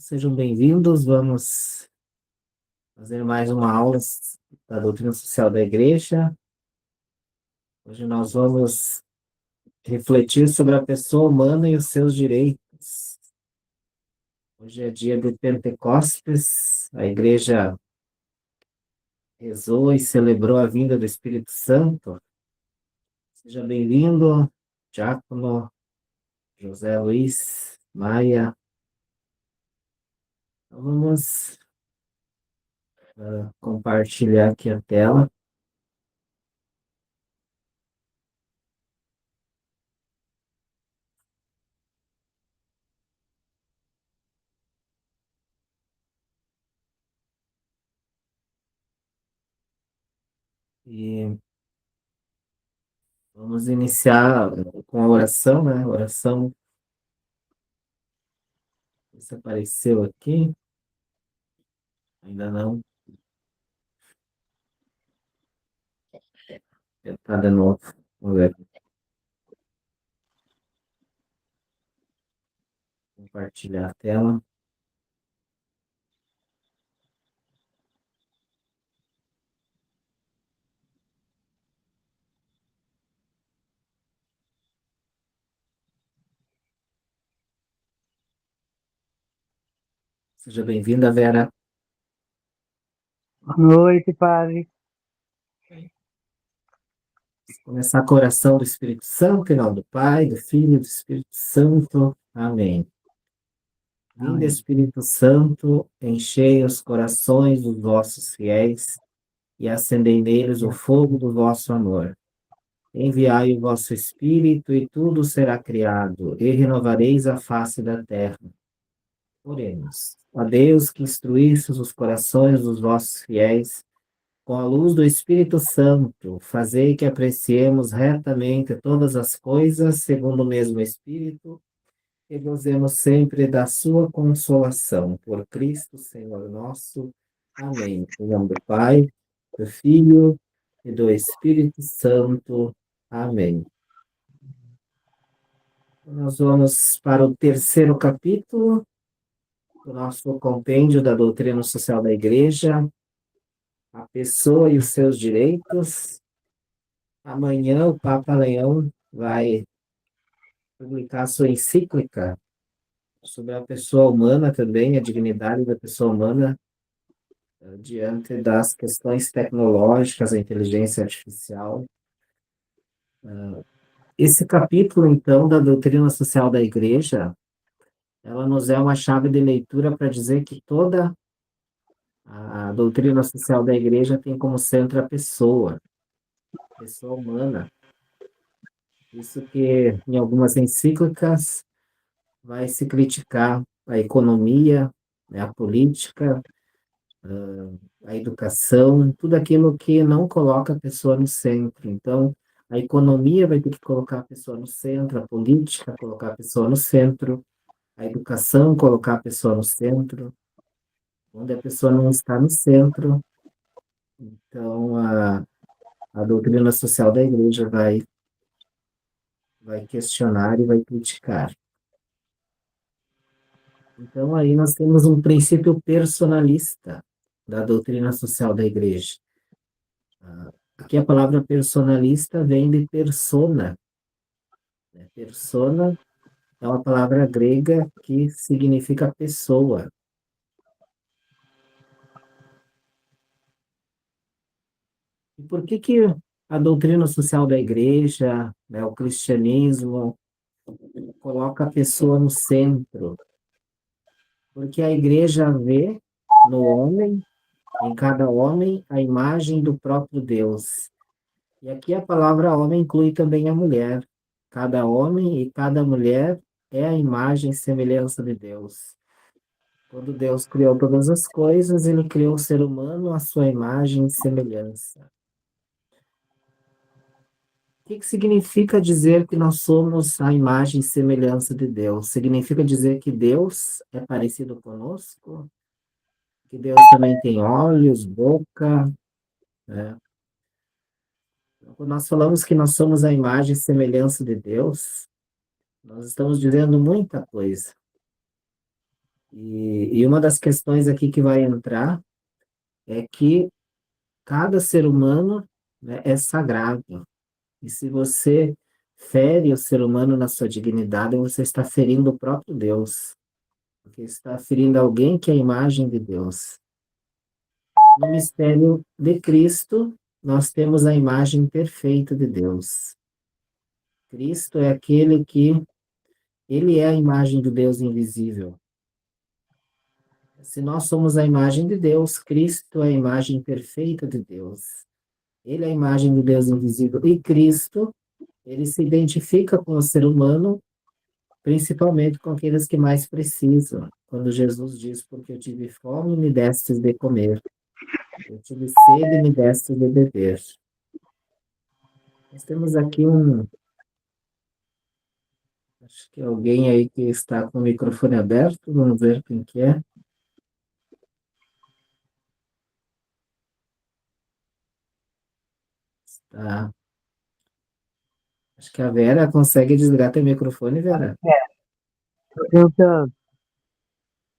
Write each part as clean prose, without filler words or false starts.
Sejam bem-vindos. Vamos fazer mais uma aula da doutrina social da Igreja. Hoje nós vamos refletir sobre a pessoa humana e os seus direitos. Hoje é dia de Pentecostes. A Igreja rezou e celebrou a vinda do Espírito Santo. Seja bem-vindo, Diácono José Luiz Maia. Então, vamos compartilhar aqui a tela. E vamos iniciar com a oração, né? Oração, se apareceu aqui, ainda não. Tentar de novo. Vamos ver. Compartilhar a tela. Seja bem-vinda, Vera. Boa noite, padre. Vamos começar com a oração do Espírito Santo, em nome do Pai, do Filho e do Espírito Santo. Amém. Vinde, Amém. Espírito Santo, enchei os corações dos vossos fiéis e acendei neles o fogo do vosso amor. Enviai o vosso Espírito e tudo será criado, e renovareis a face da terra. Oremos. Ó Deus, que instruístes os corações dos vossos fiéis, com a luz do Espírito Santo, fazei que apreciemos retamente todas as coisas segundo o mesmo Espírito e gozemos sempre da sua consolação. Por Cristo, Senhor nosso. Amém. Em nome do Pai, do Filho e do Espírito Santo. Amém. Nós vamos para o terceiro capítulo do nosso compêndio da doutrina social da Igreja, a pessoa e os seus direitos. Amanhã o Papa Leão vai publicar sua encíclica sobre a pessoa humana também, a dignidade da pessoa humana, diante das questões tecnológicas, a inteligência artificial. Esse capítulo, então, da doutrina social da Igreja, ela nos é uma chave de leitura para dizer que toda a doutrina social da Igreja tem como centro a pessoa humana. Isso que em algumas encíclicas vai se criticar a economia, né, a política, a educação, tudo aquilo que não coloca a pessoa no centro. Então, a economia vai ter que colocar a pessoa no centro, a política colocar a pessoa no centro, a educação colocar a pessoa no centro. Onde a pessoa não está no centro, então a doutrina social da Igreja vai questionar e vai criticar. Então, aí nós temos um princípio personalista da doutrina social da Igreja. Aqui a palavra personalista vem de persona. Né? Persona é uma palavra grega que significa pessoa. E por que a doutrina social da Igreja, né, o cristianismo, coloca a pessoa no centro? Porque a Igreja vê no homem, em cada homem, a imagem do próprio Deus. E aqui a palavra homem inclui também a mulher. Cada homem e cada mulher é a imagem e semelhança de Deus. Quando Deus criou todas as coisas, ele criou o ser humano à sua imagem e semelhança. O que significa dizer que nós somos a imagem e semelhança de Deus? Significa dizer que Deus é parecido conosco? Que Deus também tem olhos, boca, né? Quando nós falamos que nós somos a imagem e semelhança de Deus, nós estamos dizendo muita coisa. E uma das questões aqui que vai entrar é que cada ser humano, né, é sagrado. E se você fere o ser humano na sua dignidade, você está ferindo o próprio Deus, porque está ferindo alguém que é a imagem de Deus. No mistério de Cristo, nós temos a imagem perfeita de Deus. Cristo é aquele que, ele é a imagem do Deus invisível. Se nós somos a imagem de Deus, Cristo é a imagem perfeita de Deus. Ele é a imagem do Deus invisível. E Cristo, ele se identifica com o ser humano, principalmente com aqueles que mais precisam. Quando Jesus diz, porque eu tive fome, me destes de comer. Eu tive sede, me destes de beber. Nós temos aqui acho que alguém aí que está com o microfone aberto, vamos ver quem que é. Tá. Acho que a Vera consegue desligar teu microfone, Vera. Tô tentando.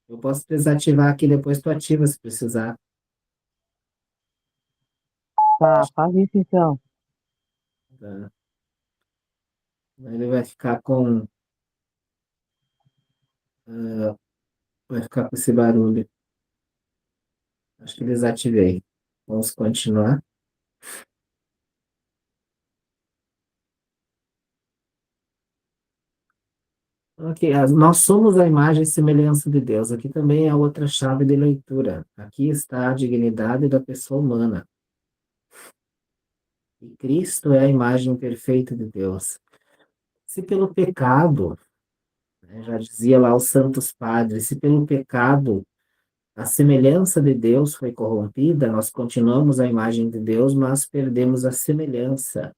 Eu posso desativar aqui, depois tu ativa se precisar. Tá, Acho faz isso então. que tá. Ele vai ficar com, vai ficar com esse barulho. Acho que desativei. Vamos continuar. Ok, nós somos a imagem e semelhança de Deus. Aqui também é outra chave de leitura. Aqui está a dignidade da pessoa humana. E Cristo é a imagem perfeita de Deus. Se pelo pecado, né, já dizia lá os santos padres, se pelo pecado a semelhança de Deus foi corrompida, nós continuamos a imagem de Deus, mas perdemos a semelhança.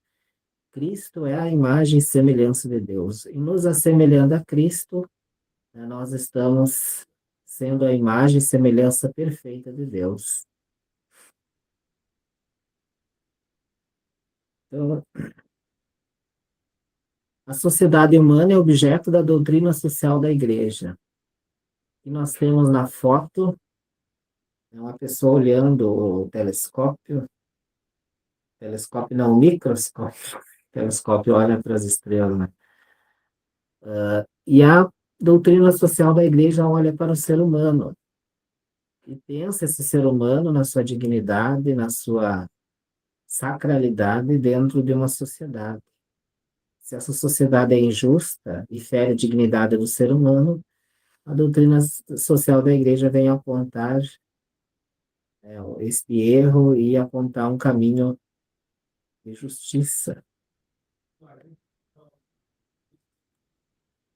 Cristo é a imagem e semelhança de Deus. E nos assemelhando a Cristo, né, nós estamos sendo a imagem e semelhança perfeita de Deus. Então, a sociedade humana é objeto da doutrina social da igreja. E nós temos na foto uma pessoa olhando o telescópio não, o microscópio. O telescópio olha para as estrelas, né? E a doutrina social da igreja olha para o ser humano e pensa esse ser humano na sua dignidade, na sua sacralidade dentro de uma sociedade. Se essa sociedade é injusta e fere a dignidade do ser humano, a doutrina social da igreja vem apontar este erro e apontar um caminho de justiça.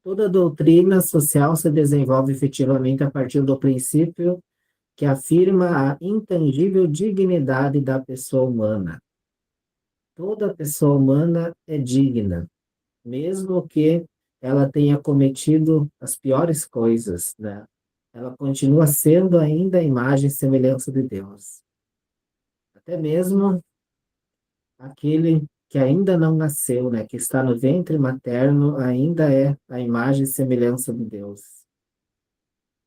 Toda doutrina social se desenvolve efetivamente a partir do princípio que afirma a intangível dignidade da pessoa humana. Toda pessoa humana é digna, mesmo que ela tenha cometido as piores coisas, né? Ela continua sendo ainda a imagem e semelhança de Deus. Até mesmo aquele que ainda não nasceu, né, que está no ventre materno, ainda é a imagem e semelhança de Deus.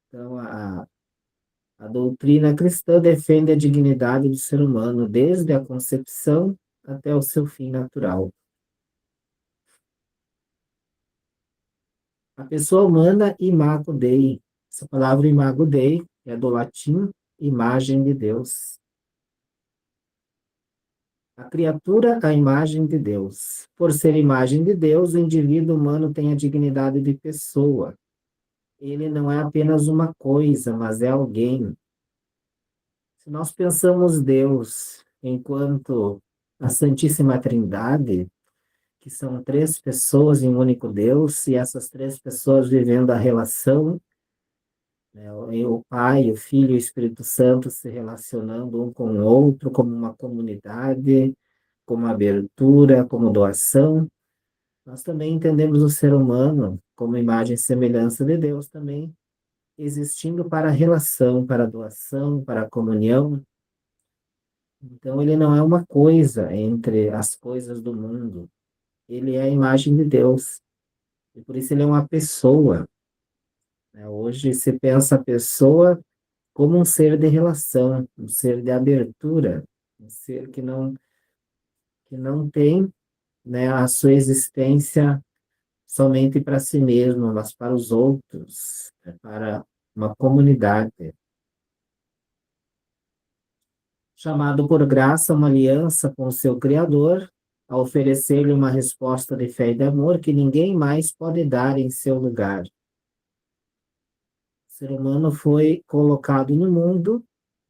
Então, a doutrina cristã defende a dignidade do ser humano desde a concepção até o seu fim natural. A pessoa humana, imago Dei. Essa palavra imago Dei é do latim imagem de Deus. A criatura, a imagem de Deus. Por ser imagem de Deus, o indivíduo humano tem a dignidade de pessoa. Ele não é apenas uma coisa, mas é alguém. Se nós pensamos Deus enquanto a Santíssima Trindade, que são três pessoas em um único Deus, e essas três pessoas vivendo a relação, né, o Pai, o Filho e o Espírito Santo se relacionando um com o outro como uma comunidade, como abertura, como doação, nós também entendemos o ser humano como imagem e semelhança de Deus também, existindo para a relação, para a doação, para a comunhão. Então, ele não é uma coisa entre as coisas do mundo, ele é a imagem de Deus, e por isso ele é uma pessoa. né? Hoje se pensa a pessoa como um ser de relação, um ser de abertura, um ser que não tem, né, a sua existência somente para si mesmo, mas para os outros, né, para uma comunidade. Chamado por graça, uma aliança com o seu Criador, a oferecer-lhe uma resposta de fé e de amor que ninguém mais pode dar em seu lugar. O ser humano foi colocado no mundo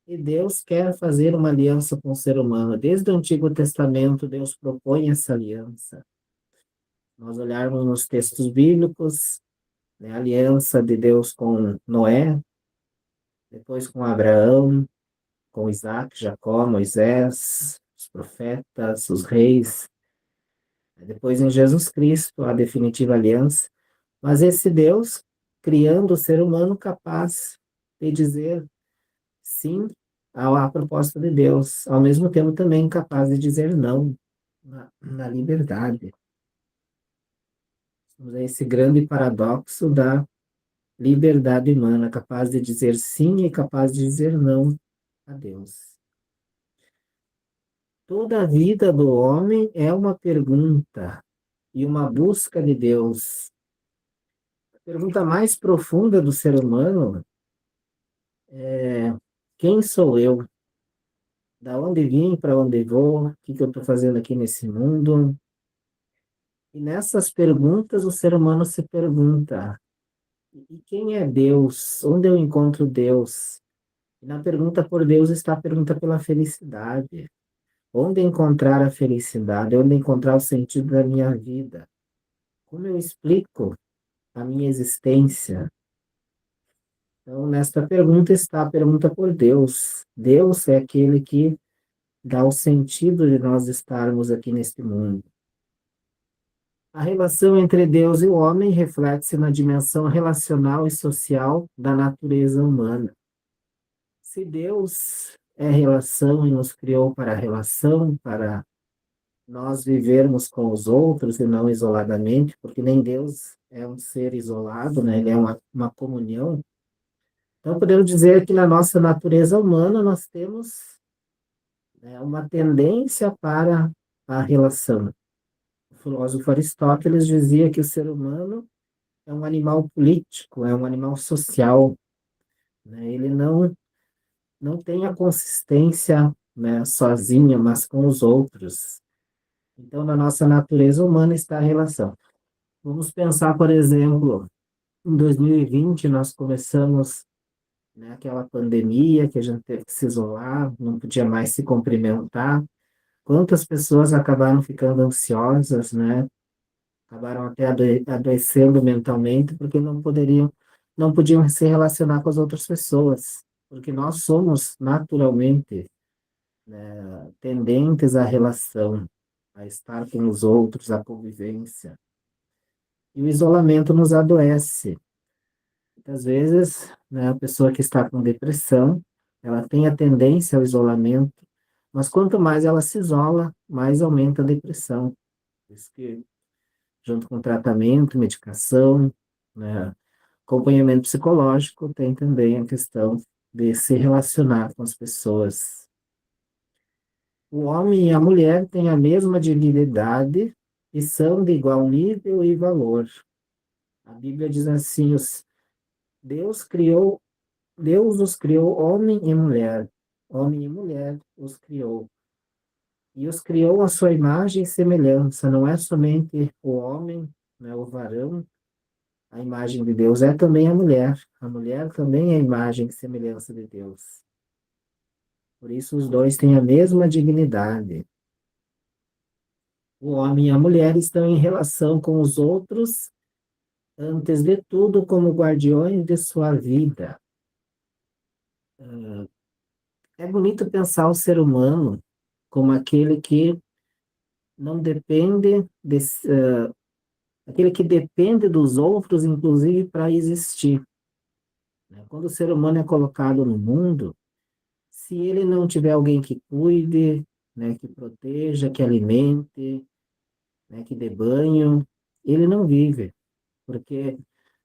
e Deus quer fazer uma aliança com o ser humano. Desde o Antigo Testamento, Deus propõe essa aliança. Nós olharmos nos textos bíblicos, né, a aliança de Deus com Noé, depois com Abraão, com Isaac, Jacó, Moisés, os profetas, os reis, depois em Jesus Cristo, a definitiva aliança. Mas esse Deus criando o ser humano capaz de dizer sim à proposta de Deus, ao mesmo tempo também capaz de dizer não na liberdade. Esse grande paradoxo da liberdade humana, capaz de dizer sim e capaz de dizer não a Deus. Toda a vida do homem é uma pergunta e uma busca de Deus. A pergunta mais profunda do ser humano é: quem sou eu? Da onde vim, para onde vou? O que eu estou fazendo aqui nesse mundo? E nessas perguntas o ser humano se pergunta: e quem é Deus? Onde eu encontro Deus? E na pergunta por Deus está a pergunta pela felicidade. Onde encontrar a felicidade? Onde encontrar o sentido da minha vida? Como eu explico a minha existência? Então, nesta pergunta está a pergunta por Deus. Deus é aquele que dá o sentido de nós estarmos aqui neste mundo. A relação entre Deus e o homem reflete-se na dimensão relacional e social da natureza humana. Se Deus é relação e nos criou para a relação, para nós vivermos com os outros e não isoladamente, porque nem Deus é um ser isolado, né? Ele é uma comunhão. Então, podemos dizer que na nossa natureza humana nós temos, né, uma tendência para a relação. O filósofo Aristóteles dizia que o ser humano é um animal político, é um animal social, né? Ele não tem a consistência, né, sozinho, mas com os outros. Então, na nossa natureza humana está a relação. Vamos pensar, por exemplo, em 2020 nós começamos, né, aquela pandemia que a gente teve que se isolar, não podia mais se cumprimentar. Quantas pessoas acabaram ficando ansiosas, né? Acabaram até adoecendo mentalmente porque não podiam se relacionar com as outras pessoas, porque nós somos naturalmente, né, tendentes à relação, a estar com os outros, à convivência. E o isolamento nos adoece. Muitas vezes, né, a pessoa que está com depressão, ela tem a tendência ao isolamento, mas quanto mais ela se isola, mais aumenta a depressão. Por isso que, junto com tratamento, medicação, né, acompanhamento psicológico, tem também a questão de se relacionar com as pessoas. O homem e a mulher têm a mesma dignidade e são de igual nível e valor. A Bíblia diz assim: Deus criou, Deus os criou homem e mulher os criou. E os criou à sua imagem e semelhança, não é somente o homem, né, o varão, a imagem de Deus, é também a mulher. A mulher também é a imagem e semelhança de Deus. Por isso os dois têm a mesma dignidade. O homem e a mulher estão em relação com os outros, antes de tudo, como guardiões de sua vida. É bonito pensar o ser humano como aquele que não depende aquele que depende dos outros, inclusive para existir, né? Quando o ser humano é colocado no mundo, se ele não tiver alguém que cuide, né, que proteja, que alimente, né, que dê banho, ele não vive, porque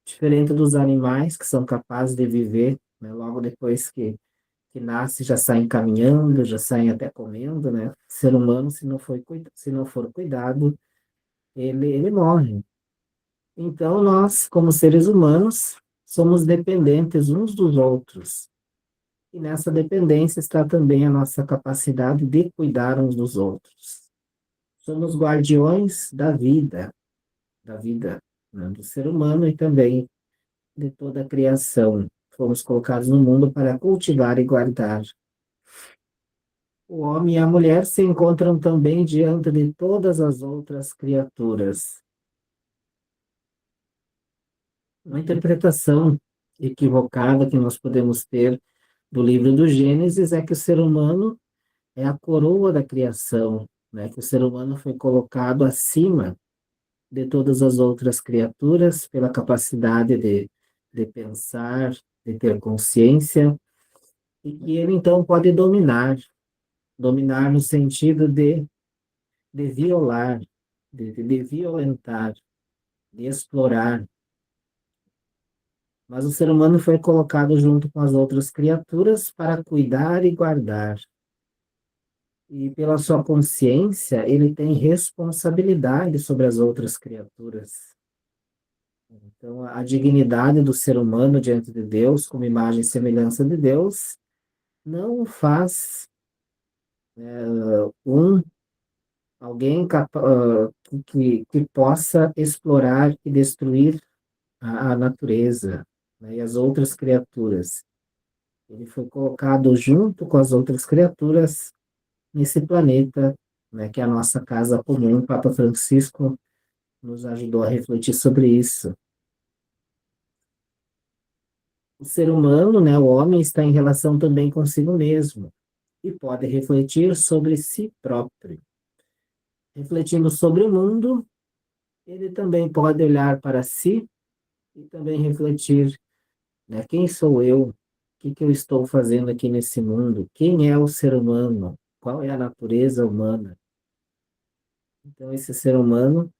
Diferente dos animais que são capazes de viver, né, logo depois que nasce, já saem caminhando, já saem até comendo, né? O ser humano, se não for cuidado, ele morre. Então, nós, como seres humanos, somos dependentes uns dos outros. E nessa dependência está também a nossa capacidade de cuidar uns dos outros. Somos guardiões da vida, né, do ser humano e também de toda a criação. Fomos colocados no mundo para cultivar e guardar. O homem e a mulher se encontram também diante de todas as outras criaturas. Uma interpretação equivocada que nós podemos ter do livro do Gênesis é que o ser humano é a coroa da criação, né? Que o ser humano foi colocado acima de todas as outras criaturas pela capacidade de pensar, de ter consciência, e que ele então pode dominar no sentido de violar, de violentar, de explorar. Mas o ser humano foi colocado junto com as outras criaturas para cuidar e guardar. E pela sua consciência, ele tem responsabilidade sobre as outras criaturas. Então, a dignidade do ser humano diante de Deus, como imagem e semelhança de Deus, não o faz um alguém que possa explorar e destruir a natureza, né, e as outras criaturas. Ele foi colocado junto com as outras criaturas nesse planeta, né, que é a nossa casa comum. O Papa Francisco nos ajudou a refletir sobre isso. O ser humano, né, o homem, está em relação também consigo mesmo e pode refletir sobre si próprio. Refletindo sobre o mundo, ele também pode olhar para si e também refletir, né, quem sou eu? O que eu estou fazendo aqui nesse mundo? Quem é o ser humano? Qual é a natureza humana? Então, esse ser humano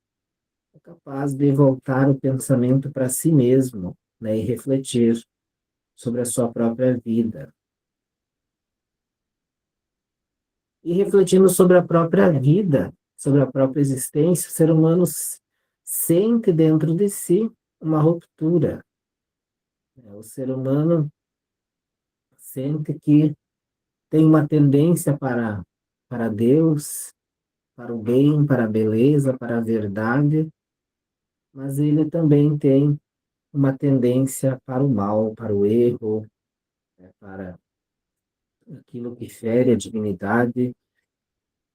é capaz de voltar o pensamento para si mesmo, né, e refletir sobre a sua própria vida. E refletindo sobre a própria vida, sobre a própria existência, o ser humano sente dentro de si uma ruptura. O ser humano sente que tem uma tendência para Deus, para o bem, para a beleza, para a verdade, mas ele também tem uma tendência para o mal, para o erro, né, para aquilo que fere a dignidade.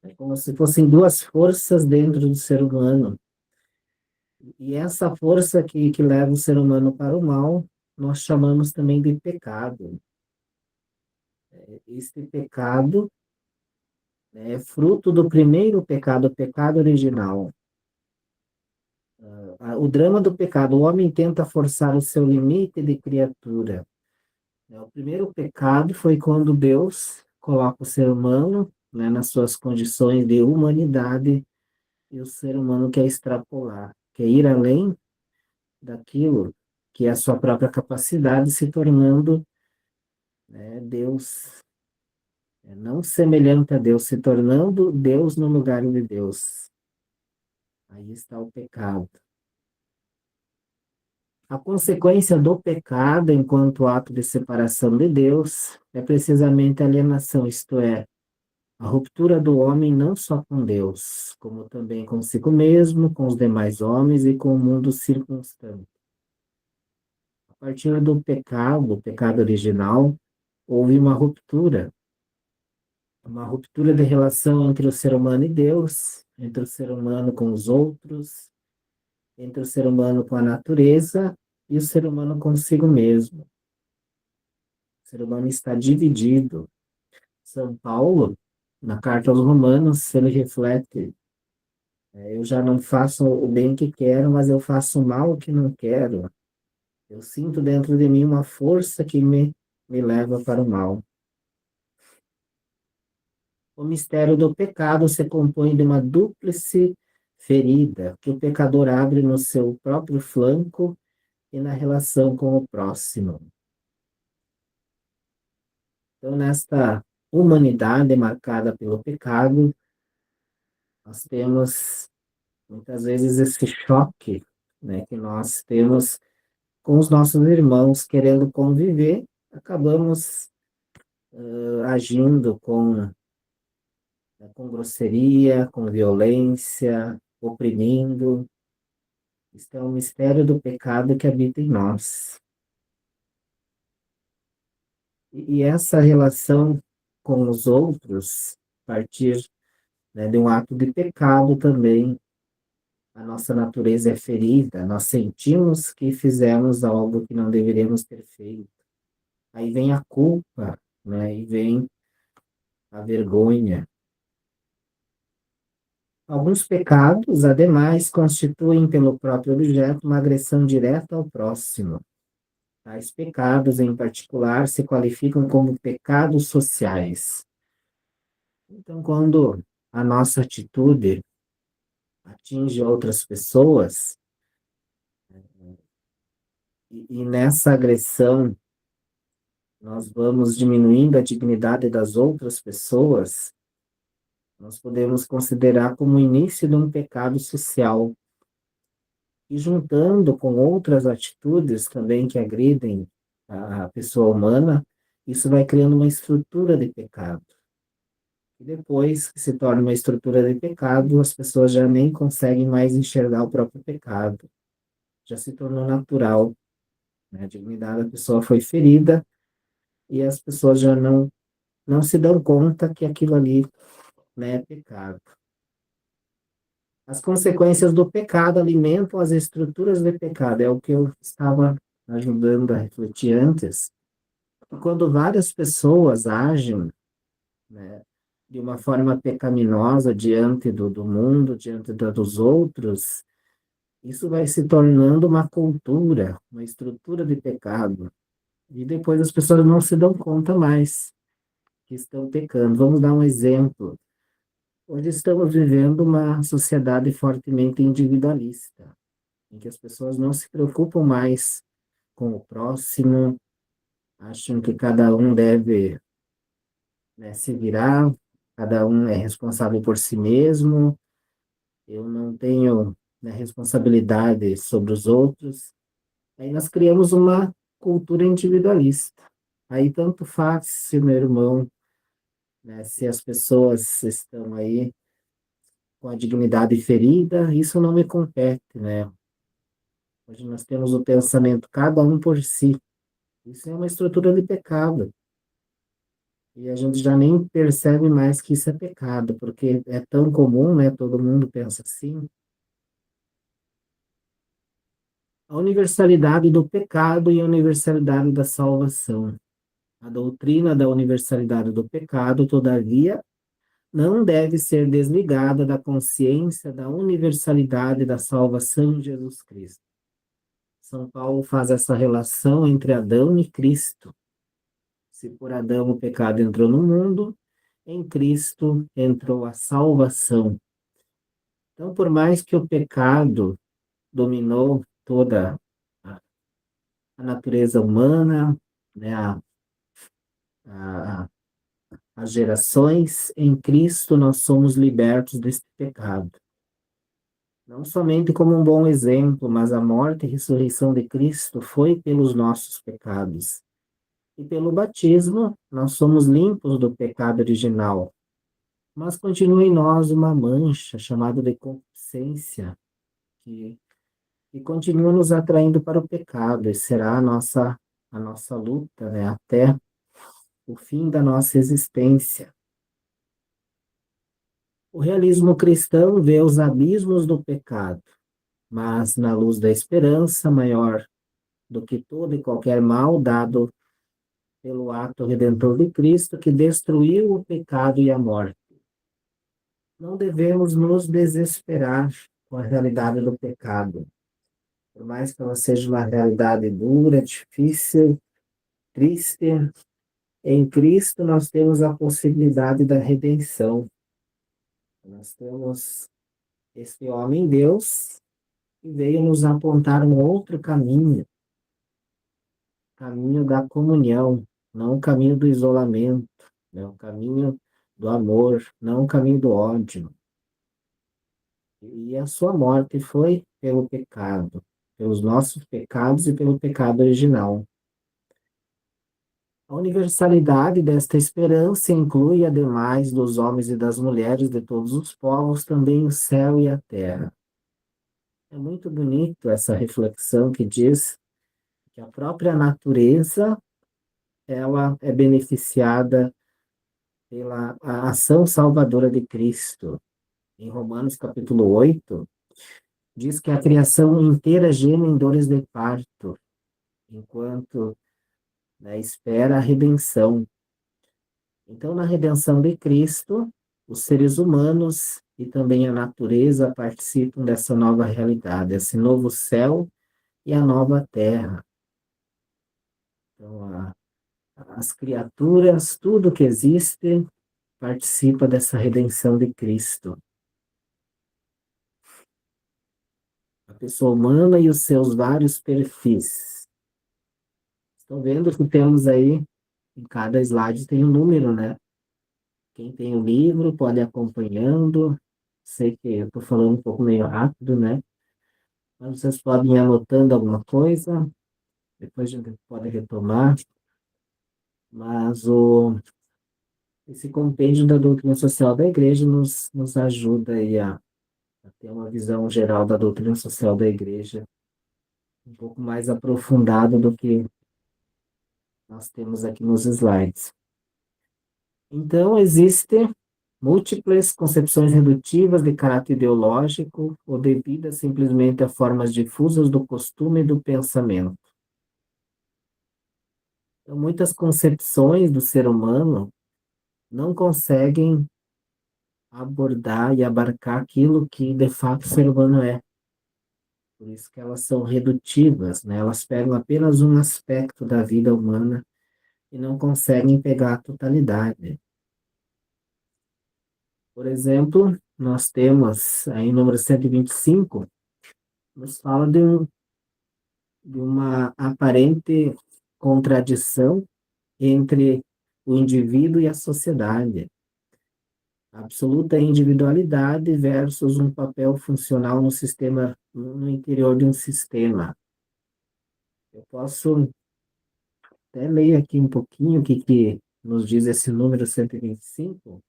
É como se fossem duas forças dentro do ser humano. E essa força que leva o ser humano para o mal, nós chamamos também de pecado. Este pecado é fruto do primeiro pecado, o pecado original. O drama do pecado, o homem tenta forçar o seu limite de criatura. O primeiro pecado foi quando Deus coloca o ser humano, né, nas suas condições de humanidade, e o ser humano quer extrapolar, quer ir além daquilo que é a sua própria capacidade, se tornando, né, Deus, não semelhante a Deus, se tornando Deus no lugar de Deus. Aí está o pecado. A consequência do pecado, enquanto ato de separação de Deus, é precisamente a alienação, isto é, a ruptura do homem não só com Deus, como também consigo mesmo, com os demais homens e com o mundo circunstante. A partir do pecado, o pecado original, houve uma ruptura de relação entre o ser humano e Deus, entre o ser humano com os outros, entre o ser humano com a natureza e o ser humano consigo mesmo. O ser humano está dividido. São Paulo, na carta aos Romanos, ele reflete: eu já não faço o bem que quero, mas eu faço o mal que não quero. Eu sinto dentro de mim uma força que me leva para o mal. O mistério do pecado se compõe de uma dúplice ferida que o pecador abre no seu próprio flanco e na relação com o próximo. Então, nesta humanidade marcada pelo pecado, nós temos muitas vezes esse choque, né, que nós temos com os nossos irmãos querendo conviver, acabamos agindo com grosseria, com violência, oprimindo. Isso é um mistério do pecado que habita em nós. E essa relação com os outros, a partir, né, de um ato de pecado também, a nossa natureza é ferida, nós sentimos que fizemos algo que não deveríamos ter feito. Aí vem a culpa, né, e vem a vergonha. Alguns pecados, ademais, constituem pelo próprio objeto uma agressão direta ao próximo. Tais pecados, em particular, se qualificam como pecados sociais. Então, quando a nossa atitude atinge outras pessoas, e nessa agressão nós vamos diminuindo a dignidade das outras pessoas, nós podemos considerar como o início de um pecado social. E juntando com outras atitudes também que agridem a pessoa humana, isso vai criando uma estrutura de pecado. E depois que se torna uma estrutura de pecado, as pessoas já nem conseguem mais enxergar o próprio pecado. Já se tornou natural, né? A dignidade da pessoa foi ferida e as pessoas já não se dão conta que aquilo ali, né, é pecado. As consequências do pecado alimentam as estruturas de pecado, é o que eu estava ajudando a refletir antes. Quando várias pessoas agem, né, de uma forma pecaminosa diante do mundo, diante dos outros, isso vai se tornando uma cultura, uma estrutura de pecado. E depois as pessoas não se dão conta mais que estão pecando. Vamos dar um exemplo. Hoje estamos vivendo uma sociedade fortemente individualista, em que as pessoas não se preocupam mais com o próximo, acham que cada um deve, né, se virar, cada um é responsável por si mesmo, eu não tenho, né, responsabilidade sobre os outros. Aí nós criamos uma cultura individualista. Aí tanto faz se o meu irmão, né, se as pessoas estão aí com a dignidade ferida, isso não me compete, né? Hoje nós temos o pensamento cada um por si. Isso é uma estrutura de pecado. E a gente já nem percebe mais que isso é pecado, porque é tão comum, né? Todo mundo pensa assim. A universalidade do pecado e a universalidade da salvação. A doutrina da universalidade do pecado, todavia, não deve ser desligada da consciência da universalidade da salvação de Jesus Cristo. São Paulo faz essa relação entre Adão e Cristo. Se por Adão o pecado entrou no mundo, em Cristo entrou a salvação. Então, por mais que o pecado dominou toda a natureza humana, né, a, as gerações, em Cristo nós somos libertos desse pecado. Não somente como um bom exemplo, mas a morte e ressurreição de Cristo foi pelos nossos pecados. E pelo batismo, nós somos limpos do pecado original. Mas continua em nós uma mancha chamada de concupiscência, que, que continua nos atraindo para o pecado, e será a nossa luta, né, até o fim da nossa existência. O realismo cristão vê os abismos do pecado, mas na luz da esperança maior do que todo e qualquer mal dado pelo ato redentor de Cristo que destruiu o pecado e a morte. Não devemos nos desesperar com a realidade do pecado, por mais que ela seja uma realidade dura, difícil, triste. Em Cristo nós temos a possibilidade da redenção. Nós temos este homem Deus que veio nos apontar um outro caminho, caminho da comunhão, não o caminho do isolamento, né? O caminho do amor, não o caminho do ódio. E a sua morte foi pelo pecado, pelos nossos pecados e pelo pecado original. A universalidade desta esperança inclui, ademais dos homens e das mulheres de todos os povos, também o céu e a terra. É muito bonito essa reflexão que diz que a própria natureza ela é beneficiada pela a ação salvadora de Cristo. Em Romanos capítulo 8 diz que a criação inteira geme em dores de parto, enquanto, né, espera a redenção. Então, na redenção de Cristo, os seres humanos e também a natureza participam dessa nova realidade, esse novo céu e a nova terra. Então, as criaturas, tudo que existe, participa dessa redenção de Cristo. A pessoa humana e os seus vários perfis. Estão vendo que temos aí, em cada slide tem um número, né? Quem tem o livro pode ir acompanhando. Sei que eu estou falando um pouco meio rápido, né? Mas vocês podem ir anotando alguma coisa, depois a gente pode retomar. Mas esse compêndio da doutrina social da igreja nos ajuda aí a ter uma visão geral da doutrina social da igreja, um pouco mais aprofundada do que nós temos aqui nos slides. Então, existem múltiplas concepções redutivas de caráter ideológico ou devidas simplesmente a formas difusas do costume e do pensamento. Então, muitas concepções do ser humano não conseguem abordar e abarcar aquilo que de fato o ser humano é. Por isso que elas são redutivas, né? Elas pegam apenas um aspecto da vida humana e não conseguem pegar a totalidade. Por exemplo, nós temos aí no número 125, nos fala de uma aparente contradição entre o indivíduo e a sociedade. Absoluta individualidade versus um papel funcional no sistema, no interior de um sistema. Eu posso até ler aqui um pouquinho o que nos diz esse número 125.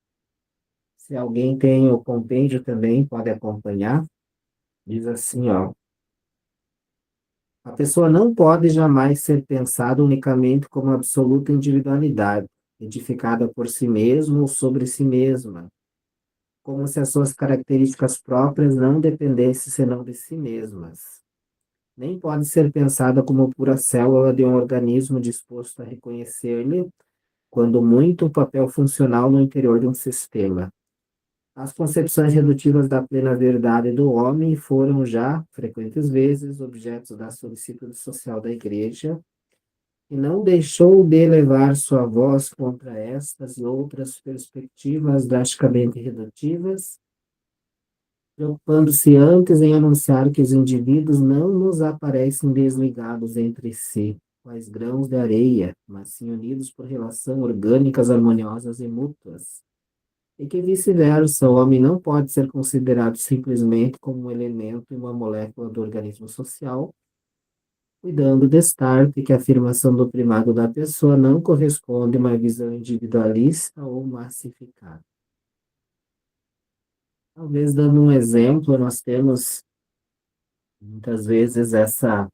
Se alguém tem o compêndio também, pode acompanhar. Diz assim, ó. A pessoa não pode jamais ser pensada unicamente como absoluta individualidade, edificada por si mesmo ou sobre si mesma, como se as suas características próprias não dependessem senão de si mesmas. Nem pode ser pensada como pura célula de um organismo disposto a reconhecer-lhe, quando muito, o papel funcional no interior de um sistema. As concepções redutivas da plena verdade do homem foram já, frequentes vezes, objetos da solicitude social da Igreja, e não deixou de elevar sua voz contra estas e outras perspectivas drasticamente redutivas, preocupando-se antes em anunciar que os indivíduos não nos aparecem desligados entre si, quais grãos de areia, mas sim unidos por relação orgânicas harmoniosas e mútuas, e que vice-versa, o homem não pode ser considerado simplesmente como um elemento e uma molécula do organismo social, cuidando destaque que a afirmação do primado da pessoa não corresponde a uma visão individualista ou massificada. Talvez dando um exemplo, nós temos muitas vezes essa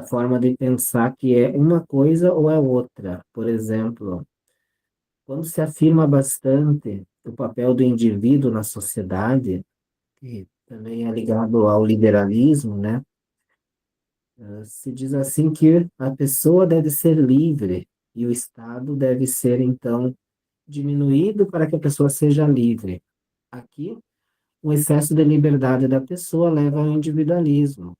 forma de pensar que é uma coisa ou é outra. Por exemplo, quando se afirma bastante o papel do indivíduo na sociedade, que também é ligado ao liberalismo, né? Se diz assim que a pessoa deve ser livre e o Estado deve ser, então, diminuído para que a pessoa seja livre. Aqui, o excesso de liberdade da pessoa leva ao individualismo.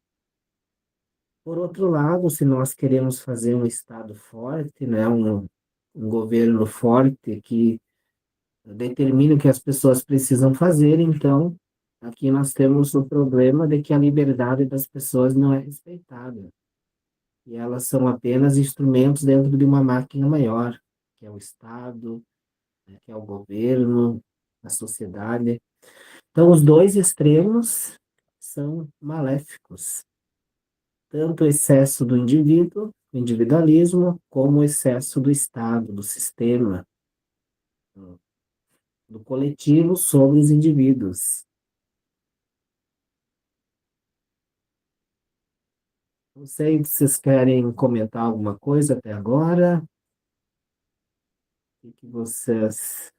Por outro lado, se nós queremos fazer um Estado forte, né, um governo forte que determine o que as pessoas precisam fazer, então, aqui nós temos o problema de que a liberdade das pessoas não é respeitada. e elas são apenas instrumentos dentro de uma máquina maior, que é o Estado, né, que é o governo, a sociedade. Então, os dois extremos são maléficos, tanto o excesso do indivíduo, o individualismo, como o excesso do Estado, do sistema, do coletivo sobre os indivíduos. Não sei se vocês querem comentar alguma coisa até agora. O que vocês...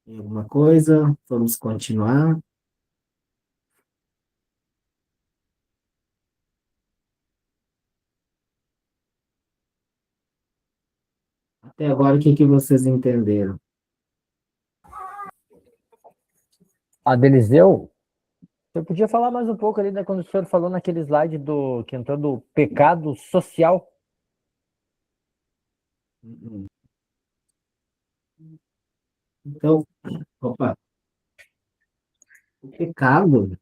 Tem alguma coisa? Vamos continuar. Até agora, o que vocês entenderam? A Deliseu, você podia falar mais um pouco ali, né, quando o senhor falou naquele slide que entrou do pecado social? Então, opa, o pecado,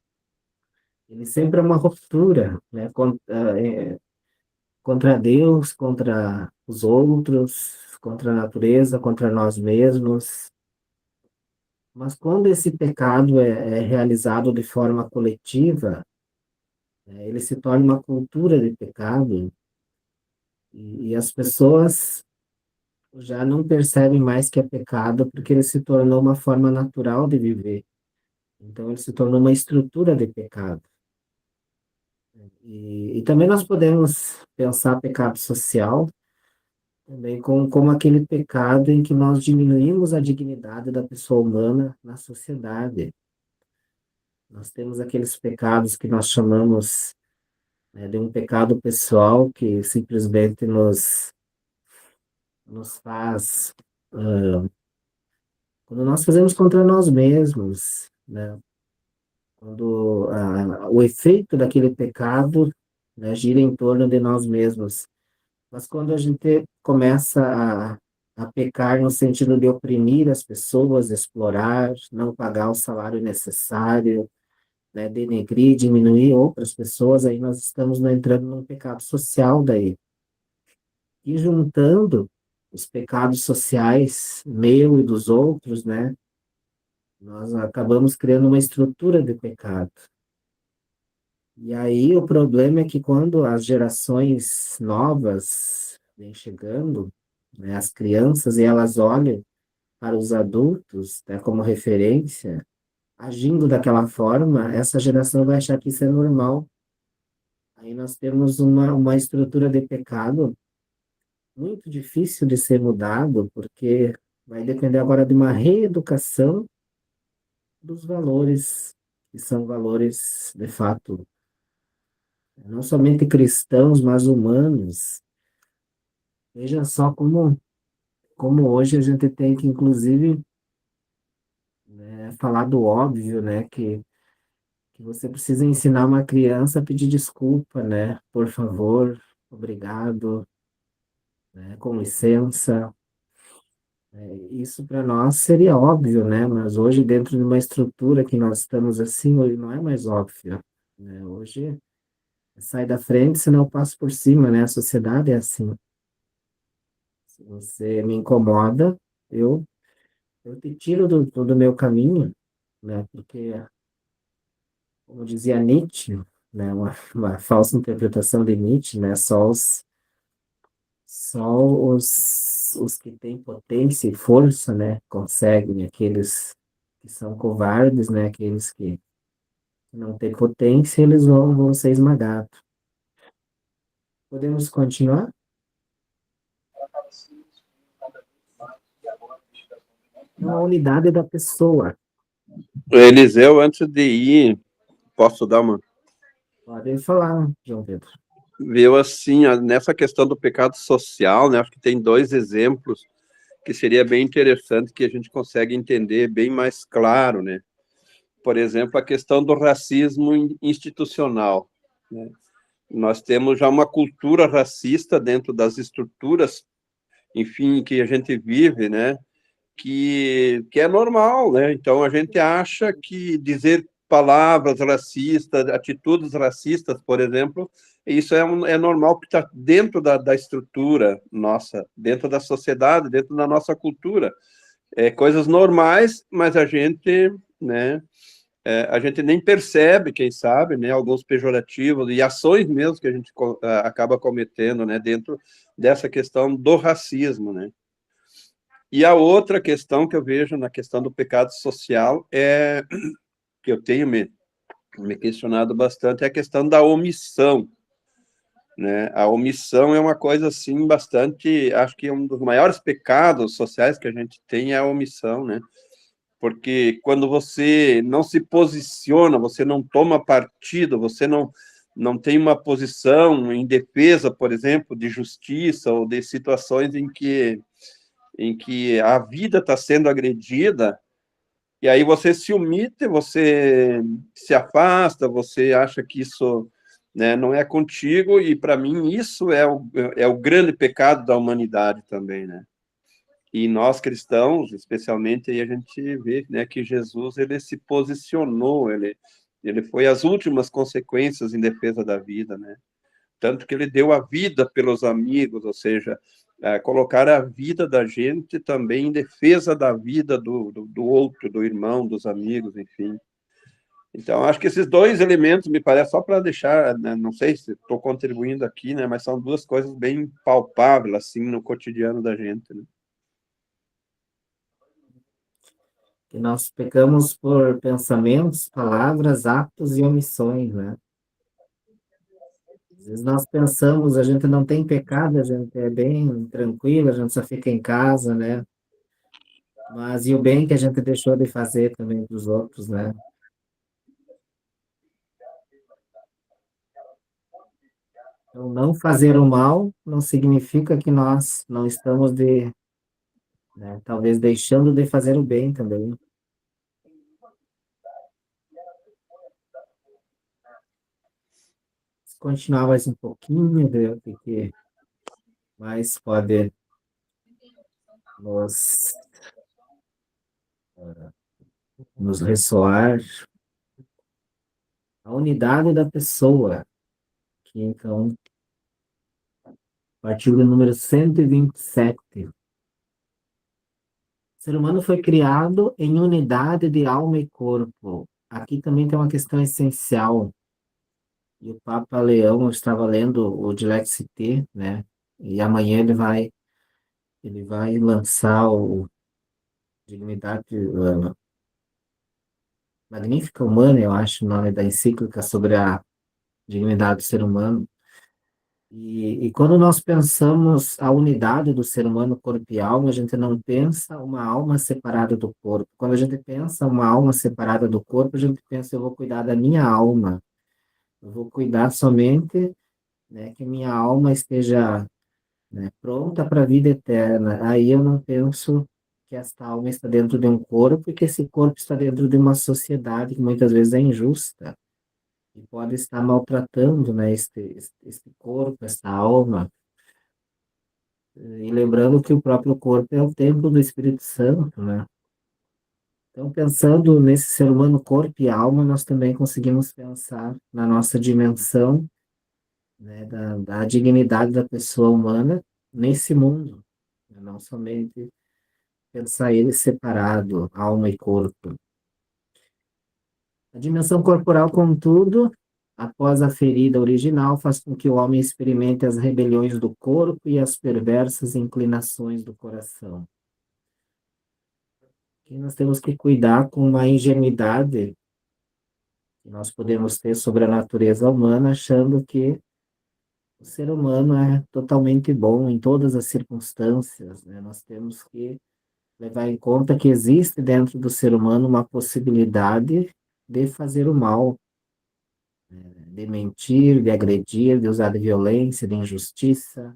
ele sempre é uma ruptura, né? Contra Deus, contra os outros, contra a natureza, contra nós mesmos. Mas quando esse pecado é realizado de forma coletiva, ele se torna uma cultura de pecado e as pessoas já não percebem mais que é pecado porque ele se tornou uma forma natural de viver. Então, ele se tornou uma estrutura de pecado. E também nós podemos pensar pecado social também como aquele pecado em que nós diminuímos a dignidade da pessoa humana na sociedade. Nós temos aqueles pecados que nós chamamos, né, de um pecado pessoal que simplesmente nos faz, quando nós fazemos contra nós mesmos, né? Quando o efeito daquele pecado, né, gira em torno de nós mesmos. Mas quando a gente começa a pecar no sentido de oprimir as pessoas, explorar, não pagar o salário necessário, né, denegrir, diminuir outras pessoas, aí nós estamos entrando num pecado social daí. E juntando os pecados sociais, meu e dos outros, né, nós acabamos criando uma estrutura de pecado. E aí o problema é que quando as gerações novas vêm chegando, né, as crianças, e elas olham para os adultos, né, como referência, agindo daquela forma, essa geração vai achar que isso é normal. Aí nós temos uma estrutura de pecado muito difícil de ser mudado, porque vai depender agora de uma reeducação dos valores, que são valores, de fato, não somente cristãos, mas humanos. Veja só como hoje a gente tem que, inclusive, né, falar do óbvio, né, que você precisa ensinar uma criança a pedir desculpa, né, por favor, obrigado, né, com licença. Isso para nós seria óbvio, né, mas hoje, dentro de uma estrutura que nós estamos assim, hoje não é mais óbvio, né, hoje sai da frente, senão eu passo por cima, né, a sociedade é assim. Se você me incomoda, eu eu te tiro do meu caminho, né? Porque, como dizia Nietzsche, né? Uma falsa interpretação de Nietzsche, né? Só os que têm potência e força, né? Conseguem, aqueles que são covardes, né? Aqueles que não têm potência, eles vão ser esmagados. Podemos continuar? Então, a unidade da pessoa. Eliseu, antes de ir, posso dar uma... Podem falar, João Pedro. Viu assim, nessa questão do pecado social, né? Acho que tem dois exemplos que seria bem interessante que a gente consegue entender bem mais claro, né? Por exemplo, a questão do racismo institucional, né? Nós temos já uma cultura racista dentro das estruturas, enfim, que a gente vive, né? Que é normal, né? Então a gente acha que dizer palavras racistas, atitudes racistas, por exemplo, isso é normal, porque está dentro da estrutura nossa, dentro da sociedade, dentro da nossa cultura. Coisas normais, mas a gente, né, a gente nem percebe, quem sabe, né, alguns pejorativos e ações mesmo que a gente acaba cometendo, né, dentro dessa questão do racismo, né. E a outra questão que eu vejo na questão do pecado social que eu tenho me questionado bastante, é a questão da omissão, né? A omissão é uma coisa, assim, bastante, acho que um dos maiores pecados sociais que a gente tem é a omissão, né? Porque quando você não se posiciona, você não toma partido, você não tem uma posição em defesa, por exemplo, de justiça ou de situações em que a vida está sendo agredida, e aí você se omite, você se afasta, você acha que isso, né, não é contigo, e para mim isso é o grande pecado da humanidade também, né? E nós cristãos, especialmente, aí a gente vê, né, que Jesus, ele se posicionou, ele foi as últimas consequências em defesa da vida, né? Tanto que ele deu a vida pelos amigos, ou seja, colocar a vida da gente também em defesa da vida do outro, do irmão, dos amigos, enfim. Então, acho que esses dois elementos, me parece, só para deixar, né, não sei se estou contribuindo aqui, né, mas são duas coisas bem palpáveis, assim, no cotidiano da gente, né? Que nós pecamos por pensamentos, palavras, atos e omissões, né? Às vezes nós pensamos, a gente não tem pecado, a gente é bem tranquilo, a gente só fica em casa, né? Mas e o bem que a gente deixou de fazer também para os outros, né? Então, não fazer o mal não significa que nós não estamos né, talvez deixando de fazer o bem também. Se continuar mais um pouquinho, ver o que mais pode nos, nos ressoar. A unidade da pessoa, que então, artigo número 127. O ser humano foi criado em unidade de alma e corpo. Aqui também tem uma questão essencial. E o Papa Leão, eu estava lendo o Dilexit, né? E amanhã ele vai lançar o Dignidade Magnífica Humana, eu acho, o nome da encíclica sobre a dignidade do ser humano. E quando nós pensamos a unidade do ser humano, corpo e alma, a gente não pensa uma alma separada do corpo. Quando a gente pensa uma alma separada do corpo, a gente pensa, eu vou cuidar da minha alma. Eu vou cuidar somente, né, que minha alma esteja, né, pronta para a vida eterna. Aí eu não penso que esta alma está dentro de um corpo e que esse corpo está dentro de uma sociedade que muitas vezes é injusta e pode estar maltratando, né, este corpo, esta alma. E lembrando que o próprio corpo é o templo do Espírito Santo, né? Então, pensando nesse ser humano, corpo e alma, nós também conseguimos pensar na nossa dimensão, né, da dignidade da pessoa humana nesse mundo, né? Não somente pensar ele separado, alma e corpo. A dimensão corporal, contudo, após a ferida original, faz com que o homem experimente as rebeliões do corpo e as perversas inclinações do coração. Que nós temos que cuidar com uma ingenuidade que nós podemos ter sobre a natureza humana, achando que o ser humano é totalmente bom em todas as circunstâncias, né? Nós temos que levar em conta que existe dentro do ser humano uma possibilidade de fazer o mal, de mentir, de agredir, de usar de violência, de injustiça.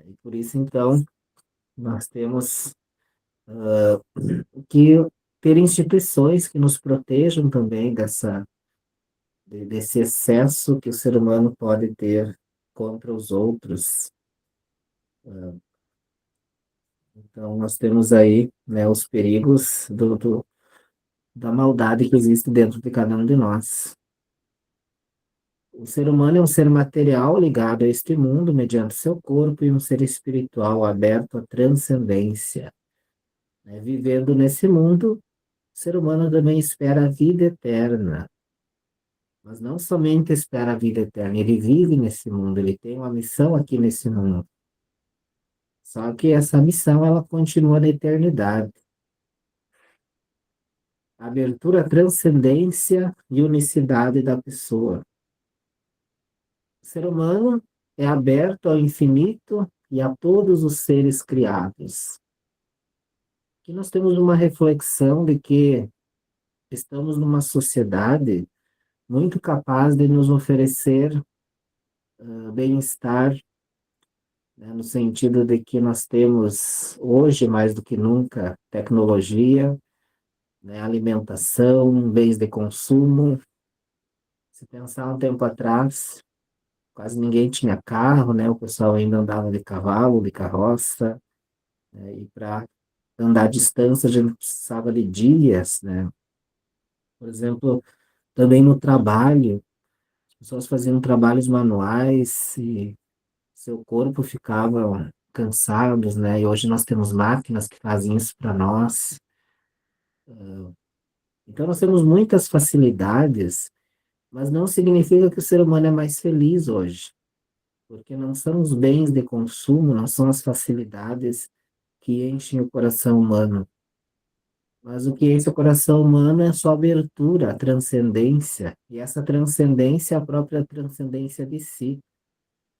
E por isso, então, nós temos que ter instituições que nos protejam também desse excesso que o ser humano pode ter contra os outros. Então, nós temos aí, né, os perigos da maldade que existe dentro de cada um de nós. O ser humano é um ser material ligado a este mundo mediante seu corpo e um ser espiritual aberto à transcendência. Vivendo nesse mundo, o ser humano também espera a vida eterna. Mas não somente espera a vida eterna, ele vive nesse mundo, ele tem uma missão aqui nesse mundo. Só que essa missão ela continua na eternidade. Abertura à transcendência e unicidade da pessoa. O ser humano é aberto ao infinito e a todos os seres criados. Aqui nós temos uma reflexão de que estamos numa sociedade muito capaz de nos oferecer bem-estar, né, no sentido de que nós temos hoje, mais do que nunca, tecnologia, né, alimentação, bens de consumo. Se pensar um tempo atrás, quase ninguém tinha carro, né? O pessoal ainda andava de cavalo, de carroça, né? E para andar à distância a gente precisava de dias, né? Por exemplo, também no trabalho, as pessoas faziam trabalhos manuais e seu corpo ficava cansados, né? E hoje nós temos máquinas que fazem isso para nós. Então nós temos muitas facilidades, mas não significa que o ser humano é mais feliz hoje, porque não são os bens de consumo, não são as facilidades que enchem o coração humano. Mas o que enche o coração humano é a sua abertura, a transcendência, e essa transcendência é a própria transcendência de si.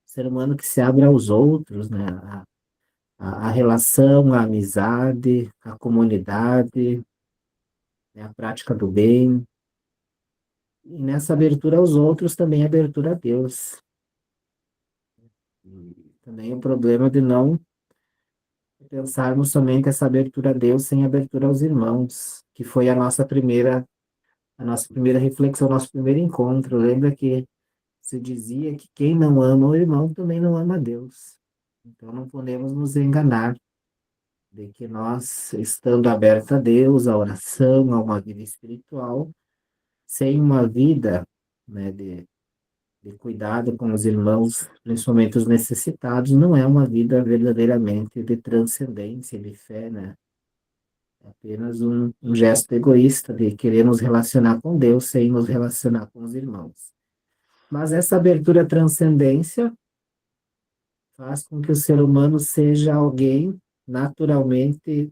O ser humano que se abre aos outros, né? A relação, a amizade, a comunidade, né? A prática do bem. E nessa abertura aos outros também a abertura a Deus. E também o problema de não pensarmos somente essa abertura a Deus sem abertura aos irmãos, que foi a nossa primeira reflexão, o nosso primeiro encontro. Lembra que se dizia que quem não ama o irmão também não ama a Deus. Então não podemos nos enganar de que nós, estando abertos a Deus, à oração, a uma vida espiritual, sem uma vida, né, de cuidado com os irmãos, principalmente os necessitados, não é uma vida verdadeiramente de transcendência, de fé, né? É apenas um gesto egoísta de querer nos relacionar com Deus sem nos relacionar com os irmãos. Mas essa abertura à transcendência faz com que o ser humano seja alguém naturalmente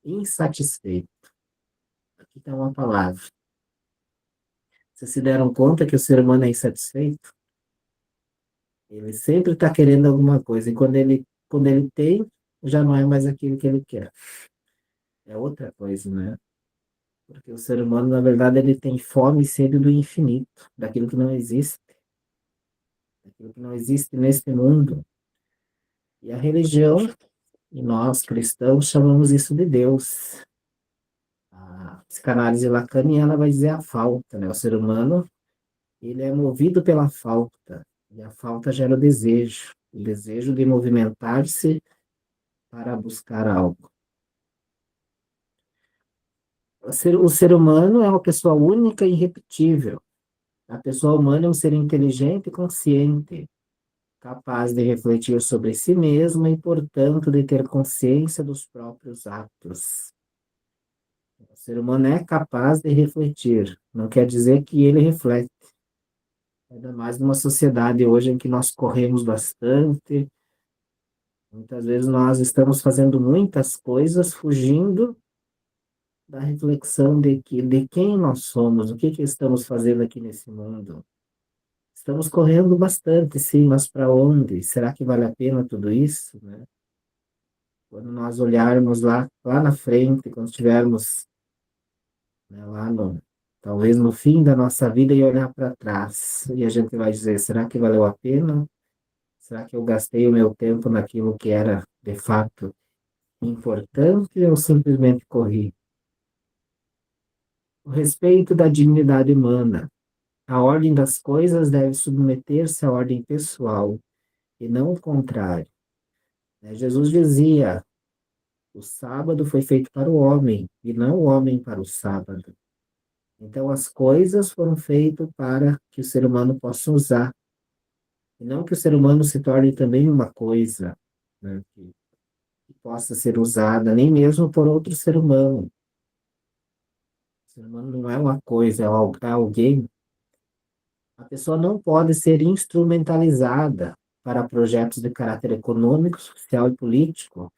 insatisfeito. Aqui está uma palavra. Vocês se deram conta que o ser humano é insatisfeito? Ele sempre está querendo alguma coisa, e quando ele tem, já não é mais aquilo que ele quer. É outra coisa, né? Porque o ser humano, na verdade, ele tem fome e sede do infinito, daquilo que não existe neste mundo. E a religião, e nós cristãos, chamamos isso de Deus. A psicanálise lacaniana vai dizer a falta, né? O ser humano, ele é movido pela falta, e a falta gera o desejo de movimentar-se para buscar algo. O ser humano é uma pessoa única e irrepetível. A pessoa humana é um ser inteligente e consciente, capaz de refletir sobre si mesma e, portanto, de ter consciência dos próprios atos. O ser humano é capaz de refletir, não quer dizer que ele reflete. Ainda mais numa sociedade hoje em que nós corremos bastante, muitas vezes nós estamos fazendo muitas coisas fugindo da reflexão de quem nós somos, o que estamos fazendo aqui nesse mundo. Estamos correndo bastante, sim, mas para onde? Será que vale a pena tudo isso, né? Quando nós olharmos lá na frente, quando estivermos, né, talvez no fim da nossa vida e olhar para trás, e a gente vai dizer, será que valeu a pena? Será que eu gastei o meu tempo naquilo que era, de fato, importante ou simplesmente corri? O respeito da dignidade humana. A ordem das coisas deve submeter-se à ordem pessoal, e não o contrário. Jesus dizia O sábado foi feito para o homem, e não o homem para o sábado. Então, as coisas foram feitas para que o ser humano possa usar, e não que o ser humano se torne também uma coisa, né, que possa ser usada, nem mesmo por outro ser humano. O ser humano não é uma coisa, é alguém. A pessoa não pode ser instrumentalizada para projetos de caráter econômico, social e político,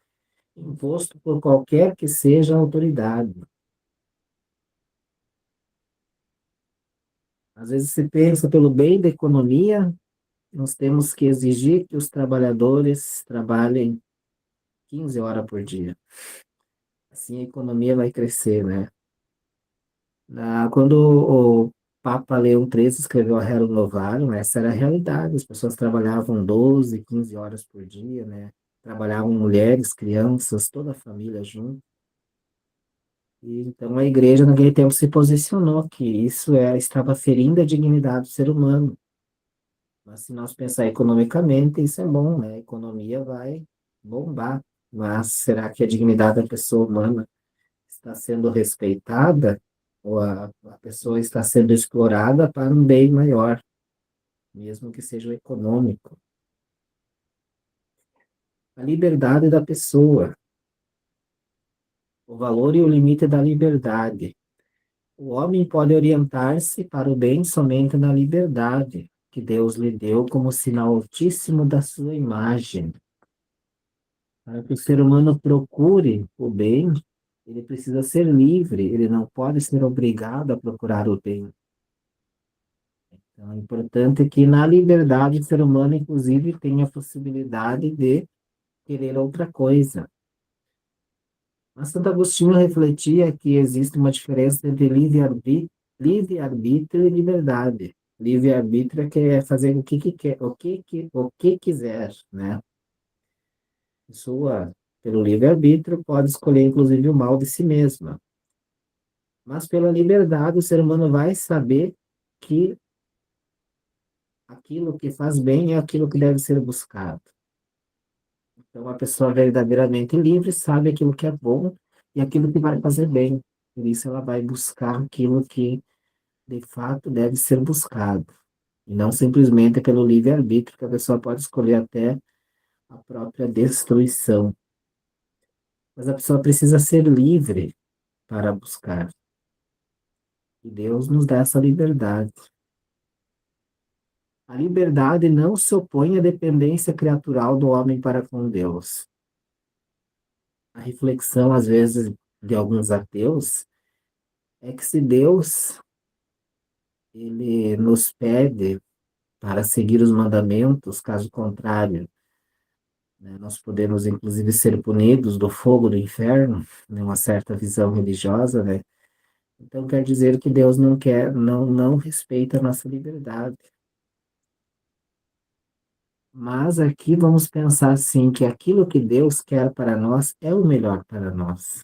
imposto por qualquer que seja a autoridade. Às vezes se pensa pelo bem da economia, nós temos que exigir que os trabalhadores trabalhem 15 horas por dia. Assim a economia vai crescer, né? Quando o Papa Leão XIII escreveu a Rerum Novarum, essa era a realidade. As pessoas trabalhavam 12, 15 horas por dia, né? Trabalhavam mulheres, crianças, toda a família junto. E, então a igreja naquele tempo se posicionou que estava ferindo a dignidade do ser humano. Mas se nós pensar economicamente, isso é bom, né? A economia vai bombar. Mas será que a dignidade da pessoa humana está sendo respeitada? Ou a pessoa está sendo explorada para um bem maior, mesmo que seja o econômico? A liberdade da pessoa, o valor e o limite da liberdade. O homem pode orientar-se para o bem somente na liberdade que Deus lhe deu como sinal altíssimo da sua imagem. Para que o ser humano procure o bem, ele precisa ser livre, ele não pode ser obrigado a procurar o bem. Então, é importante que na liberdade o ser humano, inclusive, tenha a possibilidade de querer outra coisa. Mas Santo Agostinho refletia que existe uma diferença entre livre-arbítrio e liberdade. Livre-arbítrio é fazer o que quer, o que quiser, né? Pessoa, pelo livre-arbítrio, pode escolher, inclusive, o mal de si mesma. Mas pela liberdade, o ser humano vai saber que aquilo que faz bem é aquilo que deve ser buscado. Então, a pessoa verdadeiramente livre sabe aquilo que é bom e aquilo que vai fazer bem. Por isso, ela vai buscar aquilo que, de fato, deve ser buscado. E não simplesmente pelo livre-arbítrio, que a pessoa pode escolher até a própria destruição. Mas a pessoa precisa ser livre para buscar. E Deus nos dá essa liberdade. A liberdade não se opõe à dependência criatural do homem para com Deus. A reflexão, às vezes, de alguns ateus é que se Deus ele nos pede para seguir os mandamentos, caso contrário, né, nós podemos inclusive ser punidos do fogo do inferno, né, uma certa visão religiosa, né? Então quer dizer que Deus não quer, não respeita a nossa liberdade. Mas aqui vamos pensar assim que aquilo que Deus quer para nós é o melhor para nós.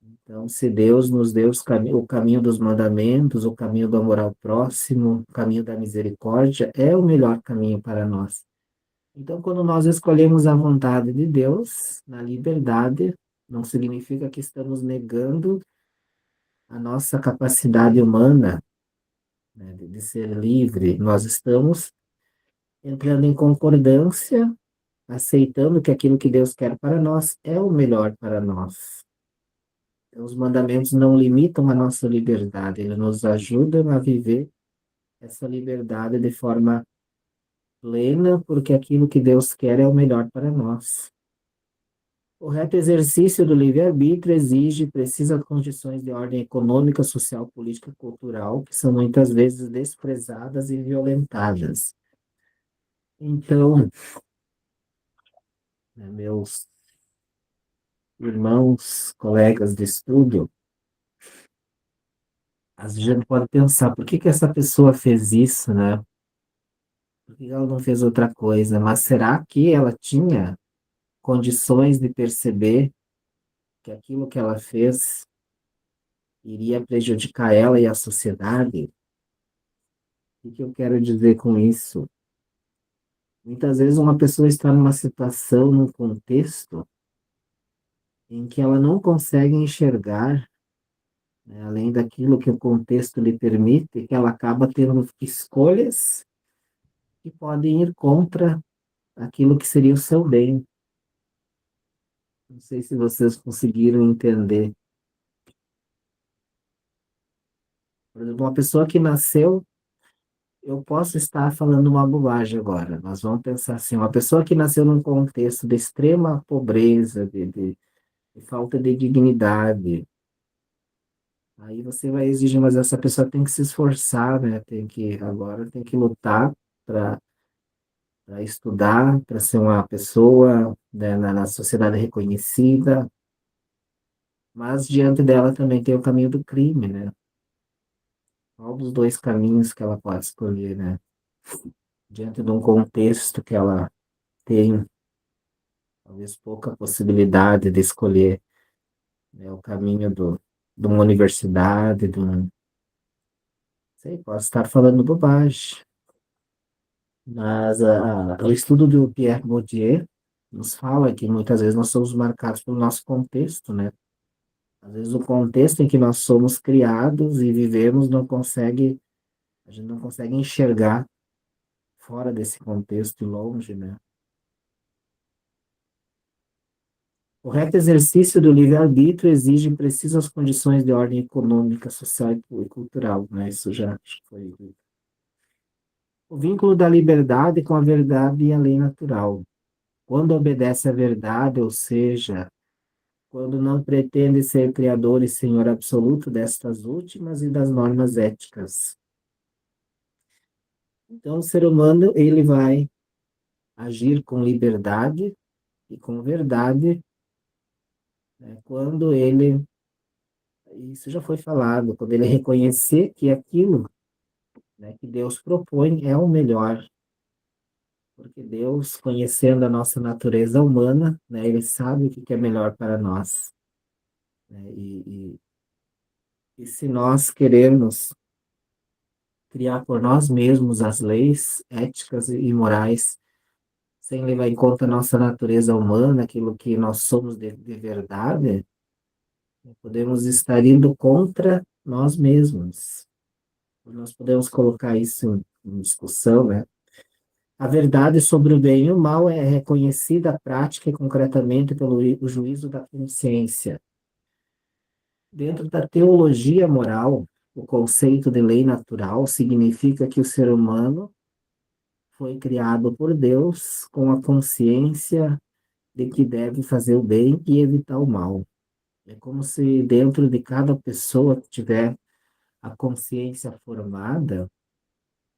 Então, se Deus nos deu o caminho dos mandamentos, o caminho do amor ao próximo, o caminho da misericórdia, é o melhor caminho para nós. Então, quando nós escolhemos a vontade de Deus, na liberdade, não significa que estamos negando a nossa capacidade humana, né, de ser livre. Nós estamos entrando em concordância, aceitando que aquilo que Deus quer para nós é o melhor para nós. Então, os mandamentos não limitam a nossa liberdade, eles nos ajudam a viver essa liberdade de forma plena, porque aquilo que Deus quer é o melhor para nós. O reto exercício do livre-arbítrio exige e precisa de condições de ordem econômica, social, política e cultural, que são muitas vezes desprezadas e violentadas. Então, né, meus irmãos, colegas de estudo, a gente pode pensar, por que que essa pessoa fez isso, né? Por que ela não fez outra coisa? Mas será que ela tinha condições de perceber que aquilo que ela fez iria prejudicar ela e a sociedade? O que eu quero dizer com isso? Muitas vezes uma pessoa está numa situação, num contexto, em que ela não consegue enxergar, né, além daquilo que o contexto lhe permite, que ela acaba tendo escolhas que podem ir contra aquilo que seria o seu bem. Não sei se vocês conseguiram entender. Por exemplo, uma pessoa que nasceu, eu posso estar falando uma bobagem agora, nós vamos pensar assim, uma pessoa que nasceu num contexto de extrema pobreza, de falta de dignidade, aí você vai exigir, mas essa pessoa tem que se esforçar, né? Agora tem que lutar para estudar, para ser uma pessoa, né, na sociedade reconhecida, mas diante dela também tem o caminho do crime, né? Qual dos dois caminhos que ela pode escolher, né? Diante de um contexto que ela tem, talvez, pouca possibilidade de escolher, né, o caminho de uma universidade, sei, posso estar falando bobagem, mas o estudo do Pierre Bourdieu nos fala que muitas vezes nós somos marcados pelo nosso contexto, né? Às vezes o contexto em que nós somos criados e vivemos a gente não consegue enxergar fora desse contexto e longe, né? O reto exercício do livre-arbítrio exige precisas condições de ordem econômica, social e cultural, né? Isso já acho que foi. O vínculo da liberdade com a verdade e a lei natural. Quando obedece à verdade, ou seja, quando não pretende ser criador e senhor absoluto destas últimas e das normas éticas. Então, o ser humano, ele vai agir com liberdade e com verdade, né, quando ele, isso já foi falado, quando ele reconhecer que aquilo, né, que Deus propõe é o melhor, porque Deus, conhecendo a nossa natureza humana, né, ele sabe o que é melhor para nós, né, e se nós queremos criar por nós mesmos as leis éticas e morais, sem levar em conta a nossa natureza humana, aquilo que nós somos de verdade, podemos estar indo contra nós mesmos. Nós podemos colocar isso em discussão, né? A verdade sobre o bem e o mal é reconhecida prática e concretamente pelo o juízo da consciência. Dentro da teologia moral, o conceito de lei natural significa que o ser humano foi criado por Deus com a consciência de que deve fazer o bem e evitar o mal. É como se dentro de cada pessoa que tiver a consciência formada,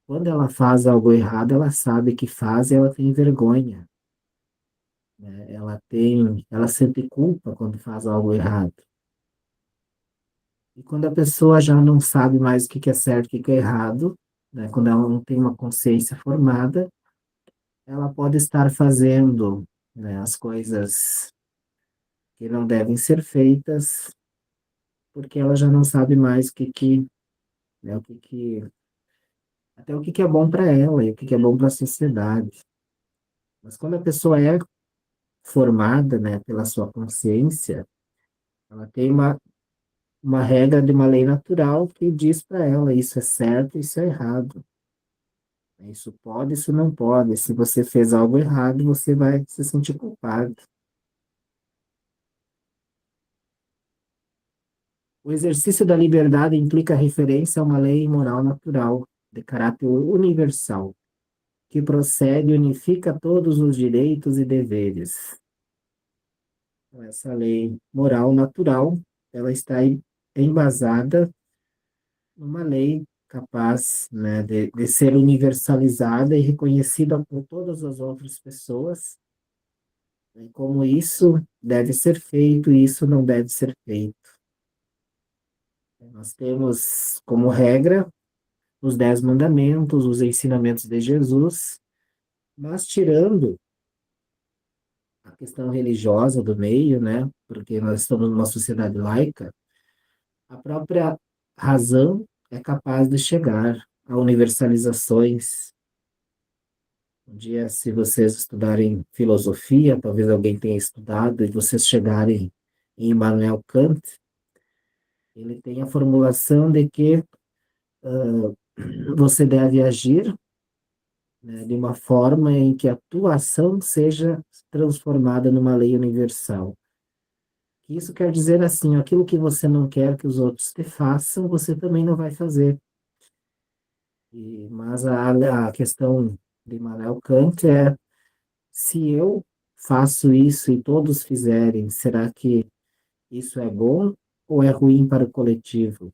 quando ela faz algo errado, ela sabe que faz e ela tem vergonha, né? Ela sente culpa quando faz algo errado. E quando a pessoa já não sabe mais o que é certo e o que é errado, né? Quando ela não tem uma consciência formada, ela pode estar fazendo, né, as coisas que não devem ser feitas, porque ela já não sabe mais né, até o que é bom para ela e o que é bom para a sociedade. Mas quando a pessoa é formada, né, pela sua consciência, ela tem uma regra de uma lei natural que diz para ela isso é certo, isso é errado. Isso pode, isso não pode. Se você fez algo errado, você vai se sentir culpado. O exercício da liberdade implica referência a uma lei moral natural, de caráter universal, que procede e unifica todos os direitos e deveres. Então, essa lei moral natural, ela está embasada numa lei capaz, né, de ser universalizada e reconhecida por todas as outras pessoas, né, como isso deve ser feito e isso não deve ser feito. Nós temos como regra os 10 mandamentos, os ensinamentos de Jesus, mas tirando a questão religiosa do meio, né? Porque nós estamos numa sociedade laica, a própria razão é capaz de chegar a universalizações. Um dia, se vocês estudarem filosofia, talvez alguém tenha estudado, e vocês chegarem Immanuel Kant, ele tem a formulação de que você deve agir, né, de uma forma em que a tua ação seja transformada numa lei universal. Isso quer dizer assim, aquilo que você não quer que os outros te façam, você também não vai fazer. Mas a questão de Immanuel Kant é, se eu faço isso e todos fizerem, será que isso é bom ou é ruim para o coletivo?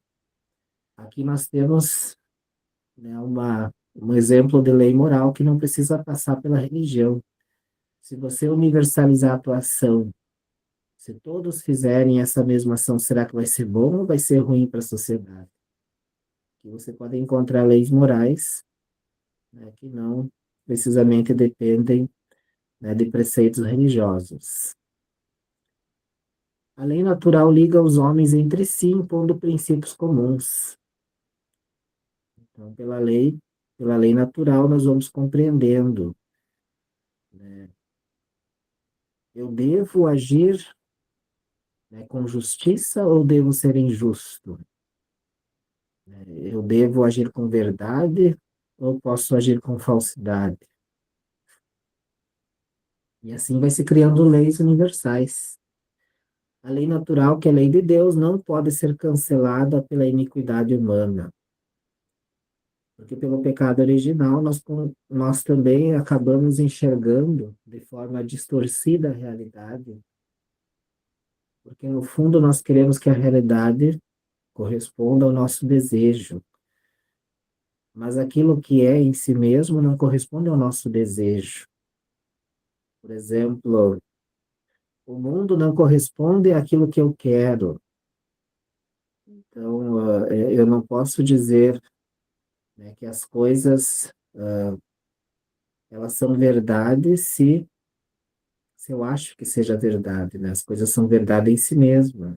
Aqui nós temos, né, um exemplo de lei moral que não precisa passar pela religião. Se você universalizar a tua ação, se todos fizerem essa mesma ação, será que vai ser bom ou vai ser ruim para a sociedade? Que você pode encontrar leis morais, né, que não precisamente dependem, né, de preceitos religiosos. A lei natural liga os homens entre si, impondo princípios comuns. Então, pela lei natural, nós vamos compreendendo, né? Eu devo agir, né, com justiça ou devo ser injusto? Eu devo agir com verdade ou posso agir com falsidade? E assim vai se criando leis universais. A lei natural, que é a lei de Deus, não pode ser cancelada pela iniquidade humana. Porque pelo pecado original, nós também acabamos enxergando de forma distorcida a realidade. Porque no fundo nós queremos que a realidade corresponda ao nosso desejo. Mas aquilo que é em si mesmo não corresponde ao nosso desejo. Por exemplo, o mundo não corresponde àquilo que eu quero. Então, eu não posso dizer, né, que as coisas, elas são verdade se eu acho que seja verdade, né? As coisas são verdade em si mesma.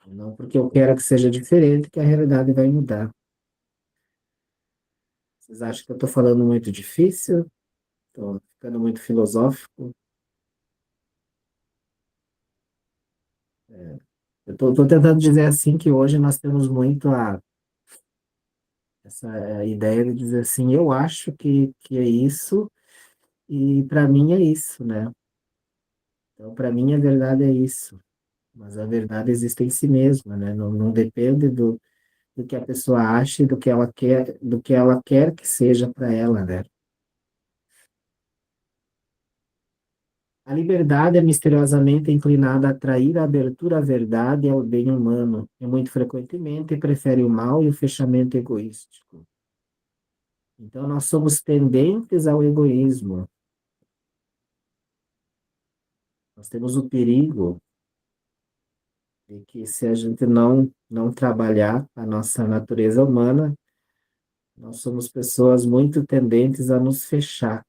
Não porque eu quero que seja diferente que a realidade vai mudar. Vocês acham que eu estou falando muito difícil? Estou ficando muito filosófico? Eu estou tentando dizer assim que hoje nós temos muito essa ideia de dizer assim, eu acho que é isso e para mim é isso, né? Então, para mim a verdade é isso, mas a verdade existe em si mesma, né? Não depende do que a pessoa acha e do que ela quer que seja para ela, né? A liberdade é misteriosamente inclinada a atrair a abertura à verdade e ao bem humano, e muito frequentemente prefere o mal e o fechamento egoístico. Então, nós somos tendentes ao egoísmo. Nós temos o perigo de que, se a gente não trabalhar a nossa natureza humana, nós somos pessoas muito tendentes a nos fechar.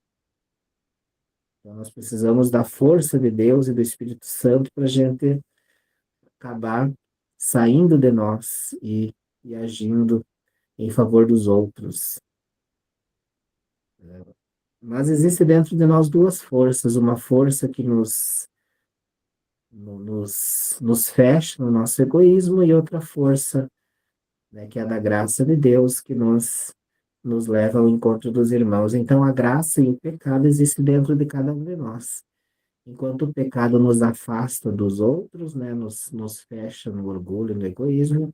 Então, nós precisamos da força de Deus e do Espírito Santo para a gente acabar saindo de nós e agindo em favor dos outros. Mas existe dentro de nós duas forças, uma força que nos fecha no nosso egoísmo e outra força, né, que é a da graça de Deus, que nos leva ao encontro dos irmãos. Então, a graça e o pecado existem dentro de cada um de nós. Enquanto o pecado nos afasta dos outros, né, nos fecha no orgulho, no egoísmo,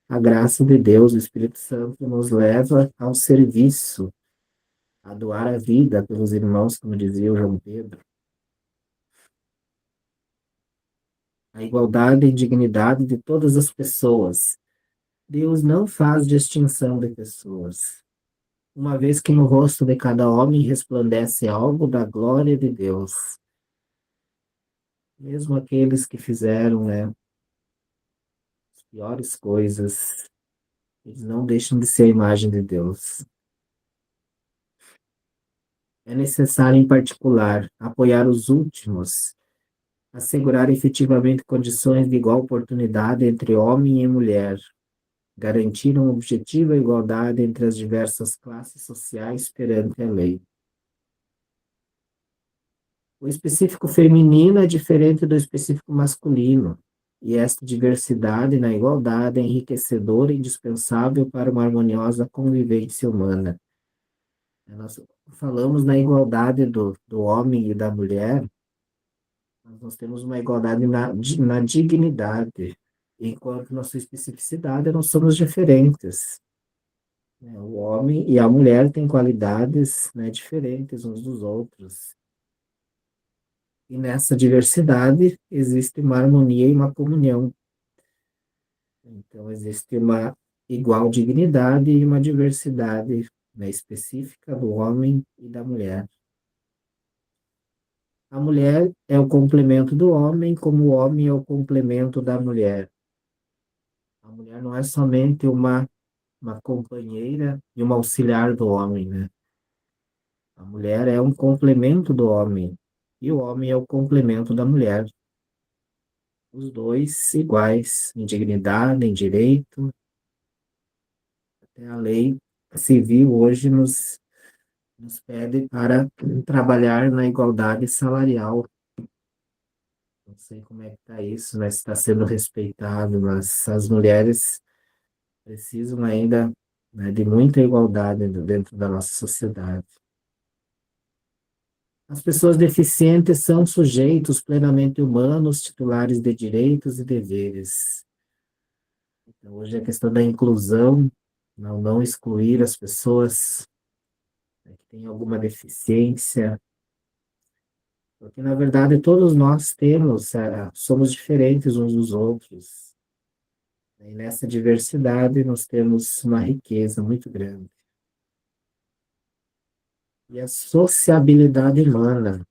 a graça de Deus, o Espírito Santo, nos leva ao serviço, a doar a vida pelos irmãos, como dizia o João Pedro. A igualdade e dignidade de todas as pessoas. Deus não faz distinção de pessoas, uma vez que no rosto de cada homem resplandece algo da glória de Deus. Mesmo aqueles que fizeram, né, as piores coisas, eles não deixam de ser a imagem de Deus. É necessário, em particular, apoiar os últimos, assegurar efetivamente condições de igual oportunidade entre homem e mulher, garantir uma objetiva igualdade entre as diversas classes sociais perante a lei. O específico feminino é diferente do específico masculino, e esta diversidade na igualdade é enriquecedora e indispensável para uma harmoniosa convivência humana. Nós falamos na igualdade do homem e da mulher, mas nós temos uma igualdade na dignidade, enquanto na sua especificidade nós somos diferentes. O homem e a mulher têm qualidades, né, diferentes uns dos outros. E nessa diversidade existe uma harmonia e uma comunhão. Então, existe uma igual dignidade e uma diversidade, né, específica do homem e da mulher. A mulher é o complemento do homem, como o homem é o complemento da mulher. A mulher não é somente uma companheira e uma auxiliar do homem, né? A mulher é um complemento do homem e o homem é o complemento da mulher. Os dois iguais em dignidade, em direito. Até a lei civil hoje nos pede para trabalhar na igualdade salarial. Não sei como é que está isso, né? Se está sendo respeitado, mas as mulheres precisam ainda, né, de muita igualdade dentro da nossa sociedade. As pessoas deficientes são sujeitos plenamente humanos, titulares de direitos e deveres. Então, hoje a questão da inclusão, não excluir as pessoas, né, que têm alguma deficiência, porque na verdade todos nós somos diferentes uns dos outros. E nessa diversidade nós temos uma riqueza muito grande. E a sociabilidade humana,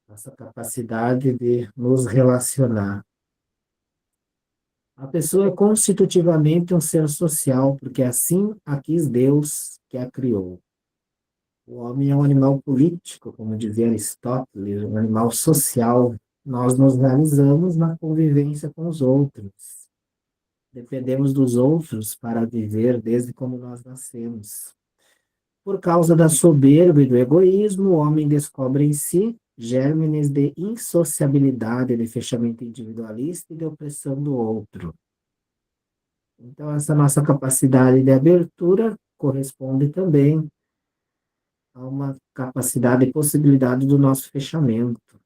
essa capacidade de nos relacionar. A pessoa é constitutivamente um ser social, porque assim a quis Deus que a criou. O homem é um animal político, como dizia Aristóteles, um animal social. Nós nos realizamos na convivência com os outros. Dependemos dos outros para viver desde como nós nascemos. Por causa da soberba e do egoísmo, o homem descobre em si gérmenes de insociabilidade, de fechamento individualista e de opressão do outro. Então, essa nossa capacidade de abertura corresponde também a uma capacidade e possibilidade do nosso fechamento.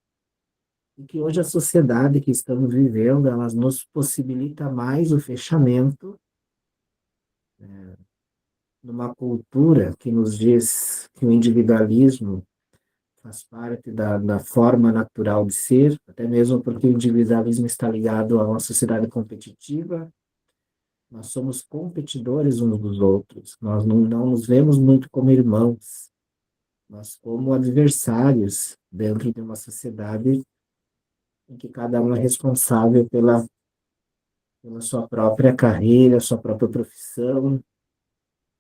E que hoje a sociedade que estamos vivendo, ela nos possibilita mais o fechamento, numa cultura que nos diz que o individualismo faz parte da forma natural de ser, até mesmo porque o individualismo está ligado a uma sociedade competitiva. Nós somos competidores uns dos outros, nós não nos vemos muito como irmãos, mas como adversários dentro de uma sociedade em que cada um é responsável pela sua própria carreira, sua própria profissão,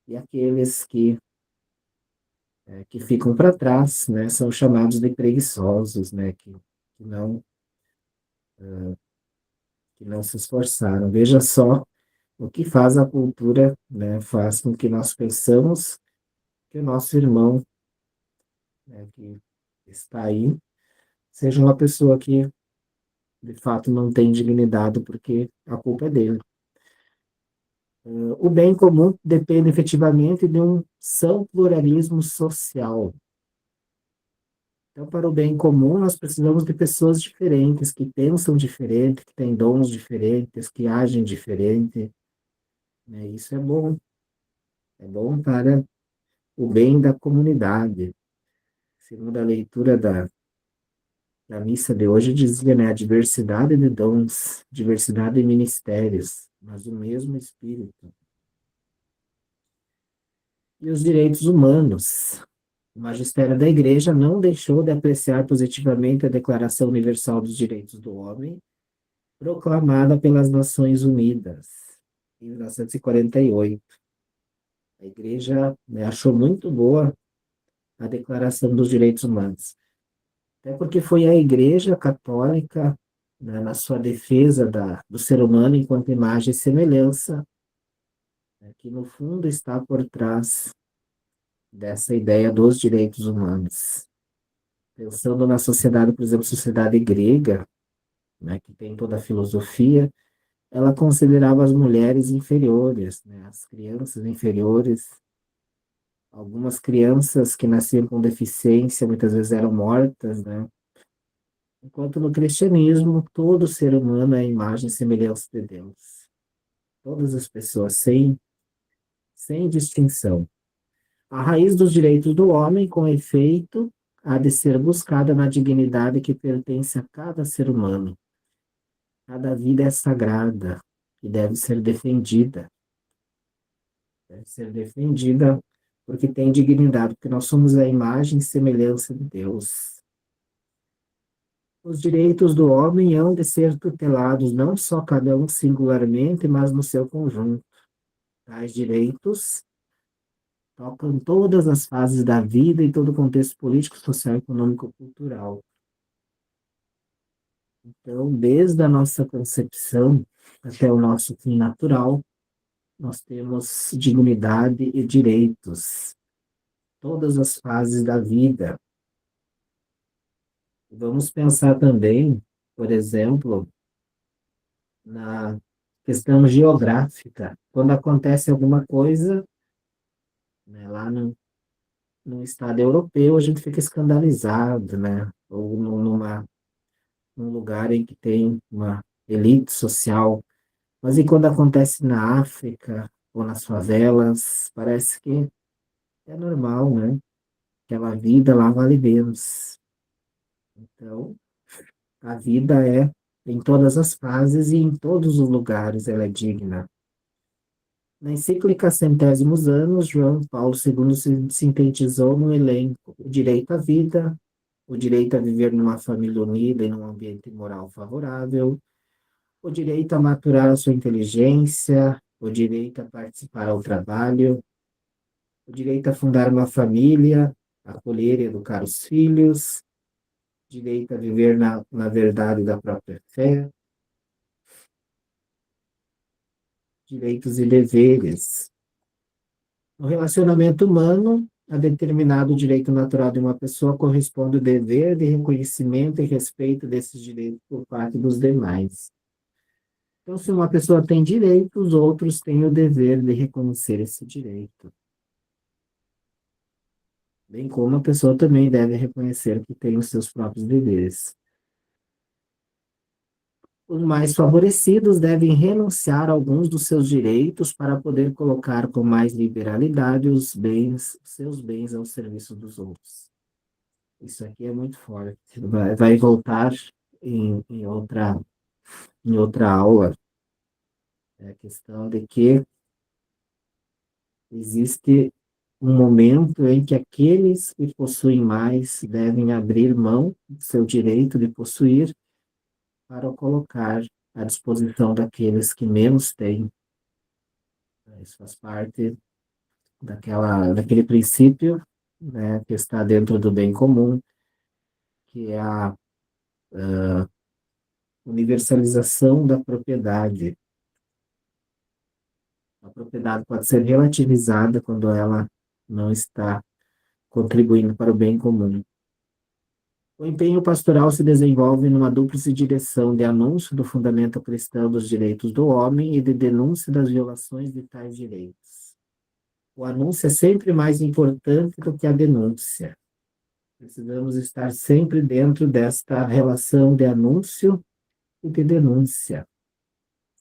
e aqueles que ficam para trás, né, são chamados de preguiçosos, né, não, que não se esforçaram. Veja só o que faz a cultura, né, faz com que nós pensamos que o nosso irmão, né, que está aí, seja uma pessoa que, de fato, não tem dignidade, porque a culpa é dele. O bem comum depende efetivamente de um são pluralismo social. Então, para o bem comum, nós precisamos de pessoas diferentes, que pensam diferente, que têm dons diferentes, que agem diferente. Né? Isso é bom para o bem da comunidade. Segundo a leitura da missa de hoje, dizia, né, a diversidade de dons, diversidade de ministérios, mas o mesmo Espírito. E os direitos humanos. O magistério da Igreja não deixou de apreciar positivamente a Declaração Universal dos Direitos do Homem, proclamada pelas Nações Unidas, em 1948. A Igreja, né, achou muito boa a Declaração dos Direitos Humanos, até porque foi a Igreja Católica, né, na sua defesa do ser humano enquanto imagem e semelhança, né, que no fundo está por trás dessa ideia dos direitos humanos. Pensando na sociedade, por exemplo, sociedade grega, né, que tem toda a filosofia, ela considerava as mulheres inferiores, né, as crianças inferiores. Algumas crianças que nasciam com deficiência muitas vezes eram mortas, né? Enquanto no cristianismo, todo ser humano é a imagem e semelhança de Deus. Todas as pessoas, sem distinção. A raiz dos direitos do homem, com efeito, há de ser buscada na dignidade que pertence a cada ser humano. Cada vida é sagrada e deve ser defendida. Deve ser defendida porque tem dignidade, porque nós somos a imagem e semelhança de Deus. Os direitos do homem hão de ser tutelados não só cada um singularmente, mas no seu conjunto. Tais direitos tocam todas as fases da vida e todo o contexto político, social, econômico, cultural. Então, desde a nossa concepção até o nosso fim natural, nós temos dignidade e direitos, todas as fases da vida. Vamos pensar também, por exemplo, na questão geográfica. Quando acontece alguma coisa, né, lá no estado europeu, a gente fica escandalizado, né? Ou num lugar em que tem uma elite social. Mas e quando acontece na África ou nas favelas, parece que é normal, né? Aquela vida lá vale menos. Então, a vida é em todas as fases e em todos os lugares ela é digna. Na encíclica Centésimos Anos, João Paulo II sintetizou no elenco o direito à vida, o direito a viver numa família unida e num ambiente moral favorável, o direito a maturar a sua inteligência, o direito a participar ao trabalho, o direito a fundar uma família, acolher e educar os filhos, direito a viver na verdade da própria fé, direitos e deveres. No relacionamento humano, a determinado direito natural de uma pessoa corresponde o dever de reconhecimento e respeito desses direitos por parte dos demais. Então, se uma pessoa tem direito, os outros têm o dever de reconhecer esse direito. Bem como a pessoa também deve reconhecer que tem os seus próprios deveres. Os mais favorecidos devem renunciar a alguns dos seus direitos para poder colocar com mais liberalidade os seus bens ao serviço dos outros. Isso aqui é muito forte. Vai voltar em outra aula. É a questão de que existe um momento em que aqueles que possuem mais devem abrir mão do seu direito de possuir para o colocar à disposição daqueles que menos têm. Isso faz parte daquele princípio, né, que está dentro do bem comum, que é a universalização da propriedade. A propriedade pode ser relativizada quando ela não está contribuindo para o bem comum. O empenho pastoral se desenvolve numa dúplice direção de anúncio do fundamento cristão dos direitos do homem e de denúncia das violações de tais direitos. O anúncio é sempre mais importante do que a denúncia. Precisamos estar sempre dentro desta relação de anúncio e de denúncia,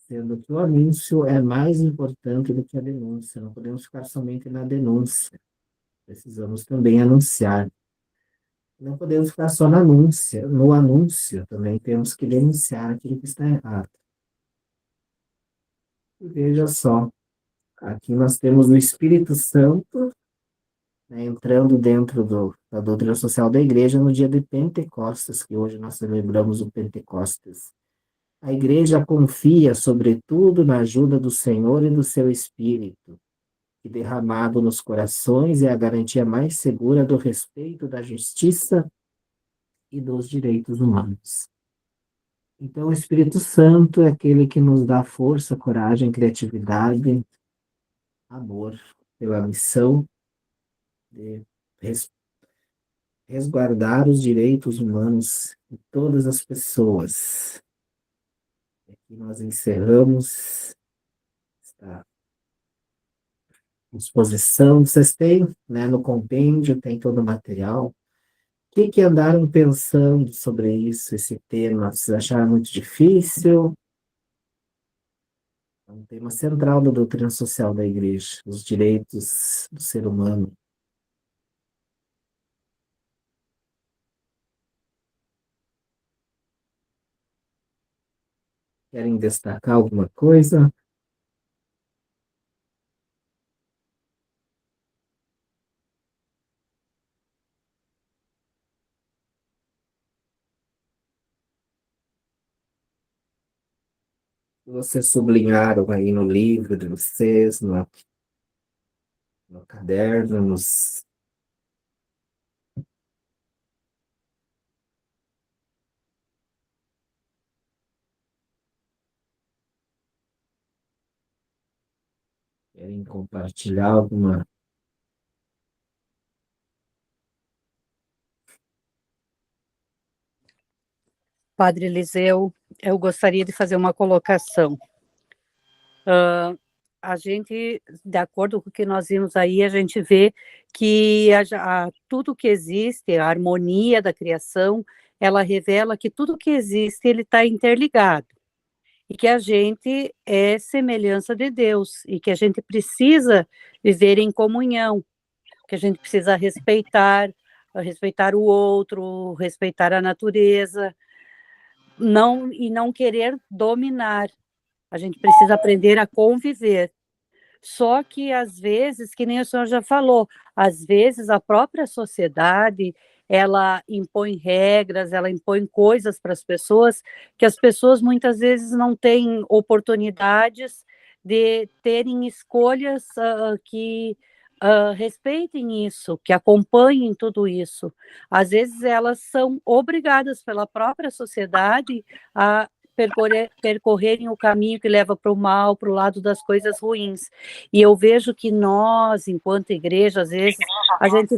sendo que o anúncio é mais importante do que a denúncia. Não podemos ficar somente na denúncia. Precisamos também anunciar. Não podemos ficar só na anúncia. No anúncio também temos que denunciar aquilo que está errado. E veja só, aqui nós temos o Espírito Santo, né, entrando dentro da doutrina social da igreja no dia de Pentecostes, que hoje nós celebramos o Pentecostes. A igreja confia, sobretudo, na ajuda do Senhor e do seu Espírito, que derramado nos corações é a garantia mais segura do respeito da justiça e dos direitos humanos. Então, o Espírito Santo é aquele que nos dá força, coragem, criatividade, amor pela missão de resguardar os direitos humanos de todas as pessoas. Aqui nós encerramos esta exposição. Vocês têm, né, no compêndio, tem todo o material. O que andaram pensando sobre isso, esse tema? Vocês acharam muito difícil? É um tema central da doutrina social da Igreja, os direitos do ser humano. Querem destacar alguma coisa? Vocês sublinharam aí no livro de vocês, no caderno, querem compartilhar alguma. Padre Eliseu, eu gostaria de fazer uma colocação. A gente, de acordo com o que nós vimos aí, a gente vê que tudo que existe, a harmonia da criação, ela revela que tudo que existe, ele está interligado, e que a gente é semelhança de Deus, e que a gente precisa viver em comunhão, que a gente precisa respeitar o outro, respeitar a natureza, não querer dominar. A gente precisa aprender a conviver. Só que, às vezes, que nem o senhor já falou, às vezes a própria sociedade, ela impõe regras, ela impõe coisas para as pessoas, que as pessoas muitas vezes não têm oportunidades de terem escolhas que respeitem isso, que acompanhem tudo isso. Às vezes elas são obrigadas pela própria sociedade a percorrerem o caminho que leva para o mal, para o lado das coisas ruins. E eu vejo que nós, enquanto igreja, às vezes, a gente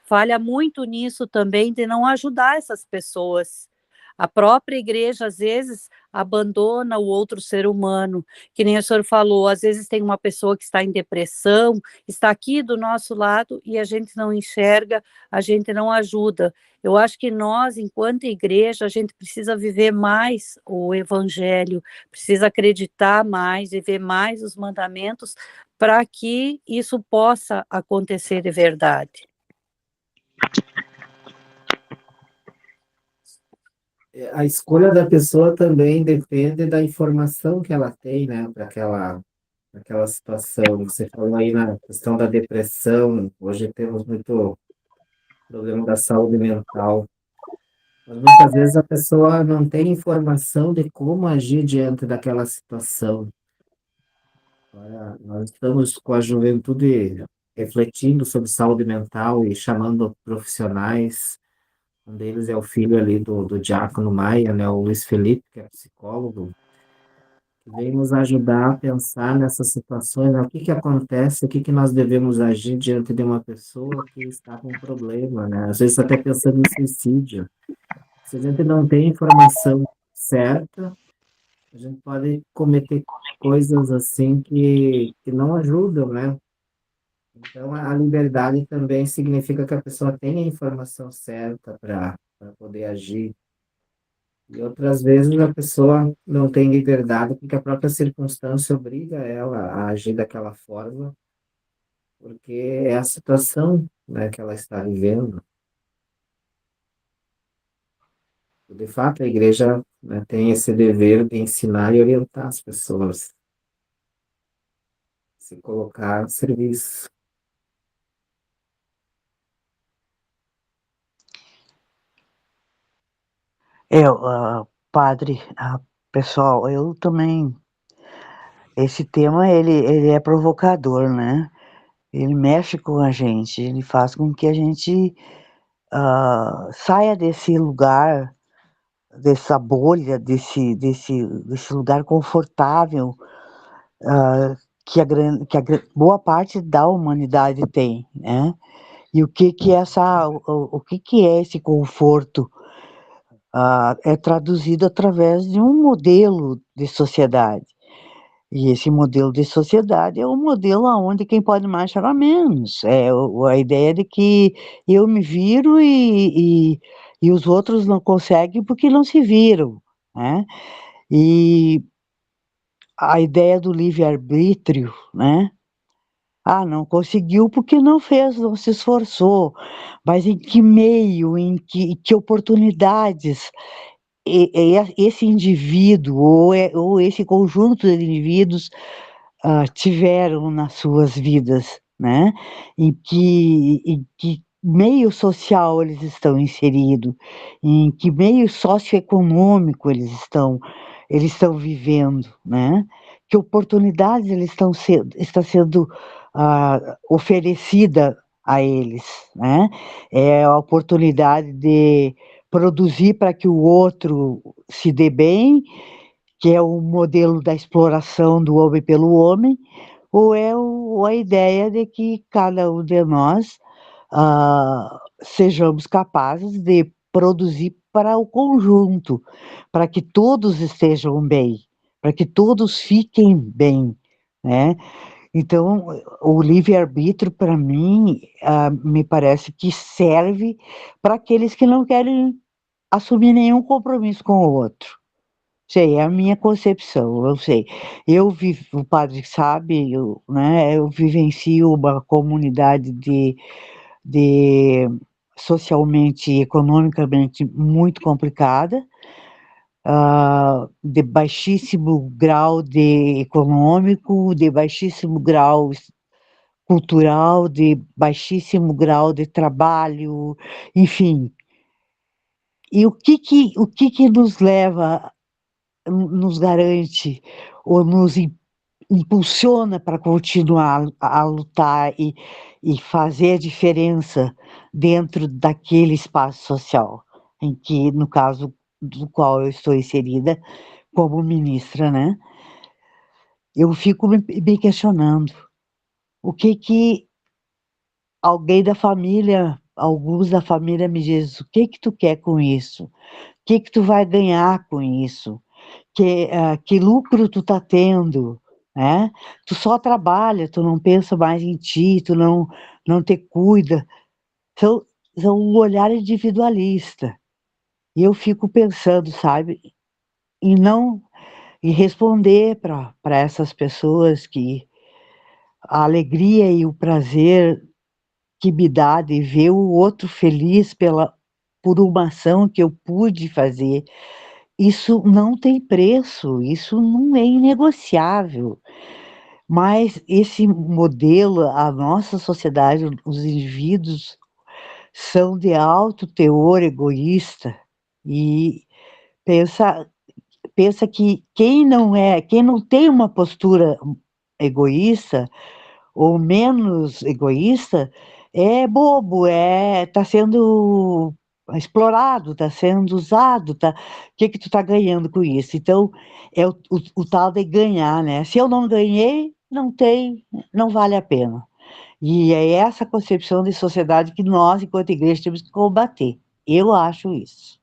falha muito nisso também, de não ajudar essas pessoas. A própria igreja, às vezes, abandona o outro ser humano, que nem o senhor falou, às vezes tem uma pessoa que está em depressão, está aqui do nosso lado e a gente não enxerga, a gente não ajuda. Eu acho que nós, enquanto igreja, a gente precisa viver mais o evangelho, precisa acreditar mais, viver mais os mandamentos, para que isso possa acontecer de verdade. A escolha da pessoa também depende da informação que ela tem, né, para aquela situação. Você falou aí na questão da depressão, hoje temos muito problema da saúde mental. Mas muitas vezes a pessoa não tem informação de como agir diante daquela situação. Agora, nós estamos com a juventude refletindo sobre saúde mental e chamando profissionais. Um deles é o filho ali do Diácono Maia, né, o Luiz Felipe, que é psicólogo, que vem nos ajudar a pensar nessas situações, né, o que acontece, o que nós devemos agir diante de uma pessoa que está com um problema, né? Às vezes até pensando em suicídio. Se a gente não tem informação certa, a gente pode cometer coisas assim que não ajudam, né? Então, a liberdade também significa que a pessoa tenha a informação certa para poder agir. E outras vezes a pessoa não tem liberdade porque a própria circunstância obriga ela a agir daquela forma, porque é a situação, né, que ela está vivendo. De fato, a igreja, né, tem esse dever de ensinar e orientar as pessoas, se colocar a serviço. Padre, pessoal, eu também. Esse tema ele é provocador, né? Ele mexe com a gente, ele faz com que a gente saia desse lugar, dessa bolha, desse lugar confortável que a boa parte da humanidade tem, né? E o que que o que que é esse conforto? É traduzido através de um modelo de sociedade. E esse modelo de sociedade é um modelo onde quem pode mais chora menos. A ideia de que eu me viro e os outros não conseguem porque não se viram, né? E a ideia do livre-arbítrio, né? Ah, não conseguiu porque não fez, não se esforçou. Mas em que meio, que oportunidades esse indivíduo ou esse conjunto de indivíduos tiveram nas suas vidas, né? Em que meio social eles estão inseridos, em que meio socioeconômico eles estão vivendo, né? Que oportunidades está sendo oferecida a eles, né? É a oportunidade de produzir para que o outro se dê bem, que é o modelo da exploração do homem pelo homem, ou é a ideia de que cada um de nós sejamos capazes de produzir para o conjunto, para que todos estejam bem, para que todos fiquem bem, né? Então, o livre-arbítrio, para mim, me parece que serve para aqueles que não querem assumir nenhum compromisso com o outro. Sei, é a minha concepção, eu sei. O padre sabe, eu vivencio uma comunidade de socialmente e economicamente muito complicada, de baixíssimo grau de econômico, de baixíssimo grau cultural, de baixíssimo grau de trabalho, enfim. E o que que nos leva, nos garante ou nos impulsiona para continuar a lutar e fazer a diferença dentro daquele espaço social, em que, no caso do qual eu estou inserida como ministra, né? Eu fico me questionando o que alguém da família, alguns da família me diz, o que tu quer com isso? O que tu vai ganhar com isso? Que lucro tu tá tendo, né? Tu só trabalha, tu não pensa mais em ti, tu não te cuida. São, são um olhar individualista. E eu fico pensando, sabe, em não e responder para essas pessoas que a alegria e o prazer que me dá de ver o outro feliz por uma ação que eu pude fazer. Isso não tem preço, isso não é inegociável. Mas esse modelo, a nossa sociedade, os indivíduos são de alto teor egoísta e pensa, pensa que quem não tem uma postura egoísta ou menos egoísta é bobo, está sendo explorado, está sendo usado, o que tu está ganhando com isso? Então, é o tal de ganhar, né? Se eu não ganhei, não vale a pena. E é essa concepção de sociedade que nós, enquanto igreja, temos que combater. Eu acho isso.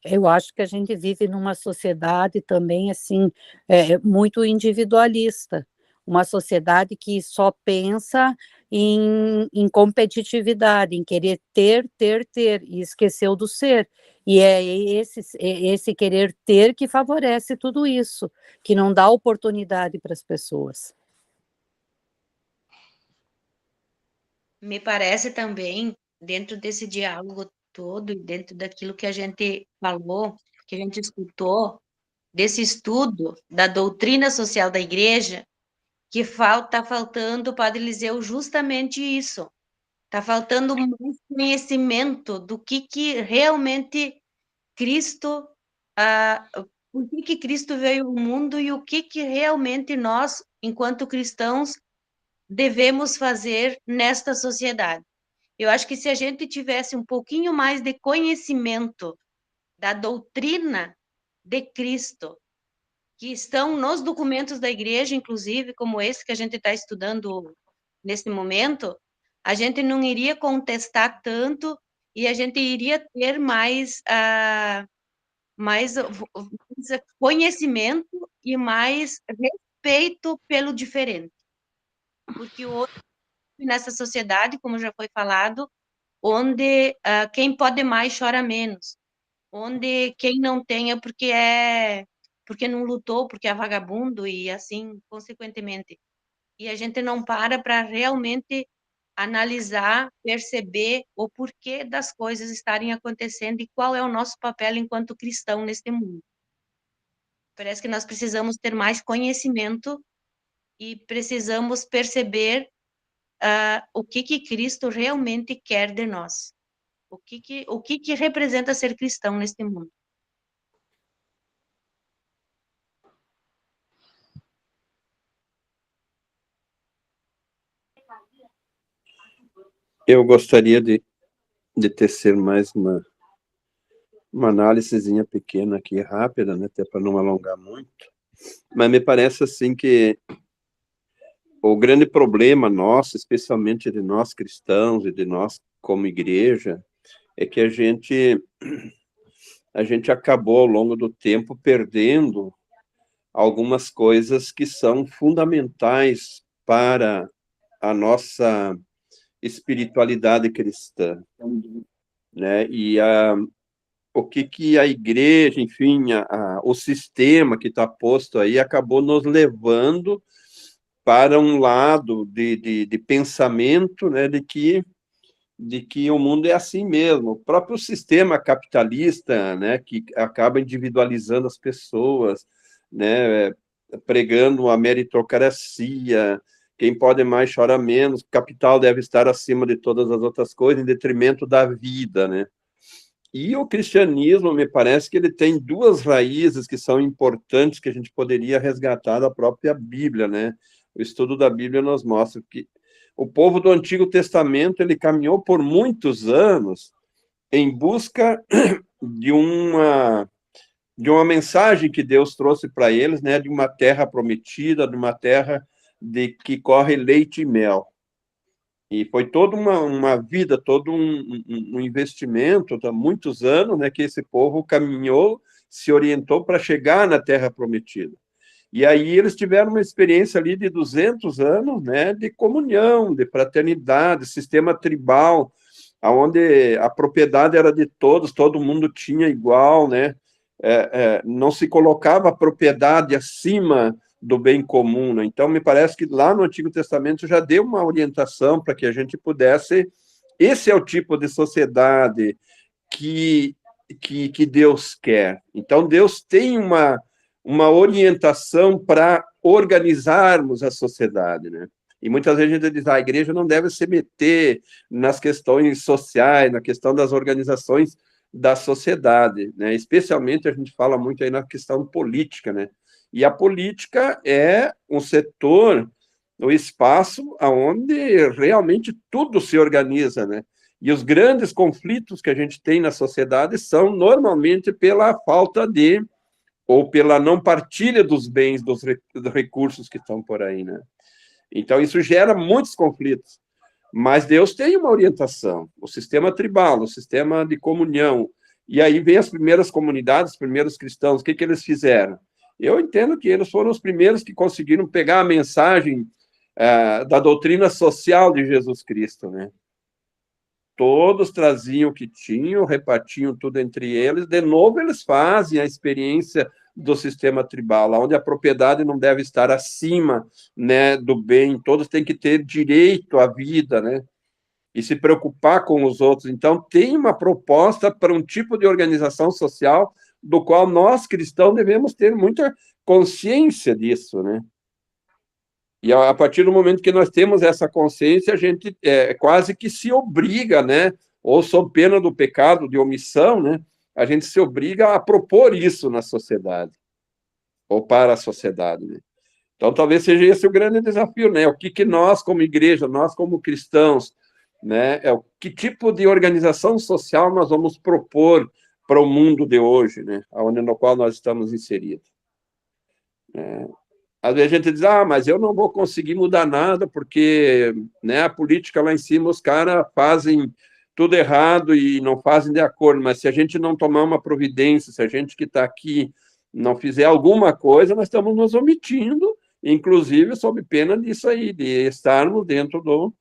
Eu acho que a gente vive numa sociedade também, assim, muito individualista, uma sociedade que só pensa em competitividade, em querer ter, e esqueceu do ser. E é esse querer ter que favorece tudo isso, que não dá oportunidade para as pessoas. Me parece também, dentro desse diálogo todo, e dentro daquilo que a gente falou, que a gente escutou, desse estudo da doutrina social da igreja, que está faltando, Padre Eliseu, justamente isso. Está faltando mais conhecimento do que realmente Cristo, por que Cristo veio ao mundo e o que realmente nós, enquanto cristãos, devemos fazer nesta sociedade. Eu acho que se a gente tivesse um pouquinho mais de conhecimento da doutrina de Cristo, que estão nos documentos da igreja, inclusive, como esse que a gente está estudando nesse momento, a gente não iria contestar tanto e a gente iria ter mais conhecimento e mais respeito pelo diferente. Porque hoje, nessa sociedade, como já foi falado, onde quem pode mais chora menos, onde quem não tem é porque não lutou, porque é vagabundo e assim, consequentemente. E a gente não para realmente analisar, perceber o porquê das coisas estarem acontecendo e qual é o nosso papel enquanto cristão neste mundo. Parece que nós precisamos ter mais conhecimento e precisamos perceber o que Cristo realmente quer de nós. O que representa ser cristão neste mundo. Eu gostaria de tecer mais uma análisezinha pequena aqui, rápida, né, até para não alongar muito, mas me parece assim que o grande problema nosso, especialmente de nós cristãos e de nós como igreja, é que a gente acabou ao longo do tempo perdendo algumas coisas que são fundamentais para a nossa espiritualidade cristã, né? E o que a igreja, enfim, o sistema que está posto aí acabou nos levando para um lado de pensamento, né, de que o mundo é assim mesmo. O próprio sistema capitalista, né, que acaba individualizando as pessoas, né, pregando a meritocracia, quem pode mais chora menos, capital deve estar acima de todas as outras coisas, em detrimento da vida, né? E o cristianismo, me parece que ele tem duas raízes que são importantes, que a gente poderia resgatar da própria Bíblia, né? O estudo da Bíblia nos mostra que o povo do Antigo Testamento, ele caminhou por muitos anos em busca de uma mensagem que Deus trouxe para eles, né? De uma terra prometida, de uma terra que corre leite e mel. E foi toda uma vida, todo um investimento, há muitos anos, né, que esse povo caminhou, se orientou para chegar na Terra Prometida. E aí eles tiveram uma experiência ali de 200 anos, né, de comunhão, de fraternidade, sistema tribal, onde a propriedade era de todos, todo mundo tinha igual, né, não se colocava a propriedade acima do bem comum, né? Então, me parece que lá no Antigo Testamento já deu uma orientação para que a gente pudesse... Esse é o tipo de sociedade que Deus quer. Então, Deus tem uma orientação para organizarmos a sociedade, né? E muitas vezes a gente diz, a igreja não deve se meter nas questões sociais, na questão das organizações da sociedade, né? Especialmente a gente fala muito aí na questão política, né? E a política é um setor, o espaço onde realmente tudo se organiza, né? E os grandes conflitos que a gente tem na sociedade são normalmente pela falta de, ou pela não partilha dos bens, dos recursos que estão por aí, né? Então, isso gera muitos conflitos. Mas Deus tem uma orientação, o sistema tribal, o sistema de comunhão. E aí vem as primeiras comunidades, os primeiros cristãos, o que eles fizeram? Eu entendo que eles foram os primeiros que conseguiram pegar a mensagem da doutrina social de Jesus Cristo, né? Todos traziam o que tinham, repartiam tudo entre eles. De novo, eles fazem a experiência do sistema tribal, onde a propriedade não deve estar acima, né, do bem. Todos têm que ter direito à vida, né? E se preocupar com os outros. Então, tem uma proposta para um tipo de organização social do qual nós, cristãos, devemos ter muita consciência disso, né? E a partir do momento que nós temos essa consciência, a gente quase que se obriga, né? Ou sob pena do pecado de omissão, né? A gente se obriga a propor isso na sociedade, ou para a sociedade, né? Então, talvez seja esse o grande desafio, né? O que nós, como igreja, nós, como cristãos, né? Que tipo de organização social nós vamos propor para o mundo de hoje, né? No qual nós estamos inseridos. Às vezes a gente diz, mas eu não vou conseguir mudar nada, porque, né, a política lá em cima, os caras fazem tudo errado e não fazem de acordo, mas se a gente não tomar uma providência, se a gente que está aqui não fizer alguma coisa, nós estamos nos omitindo, inclusive sob pena disso aí, de estarmos dentro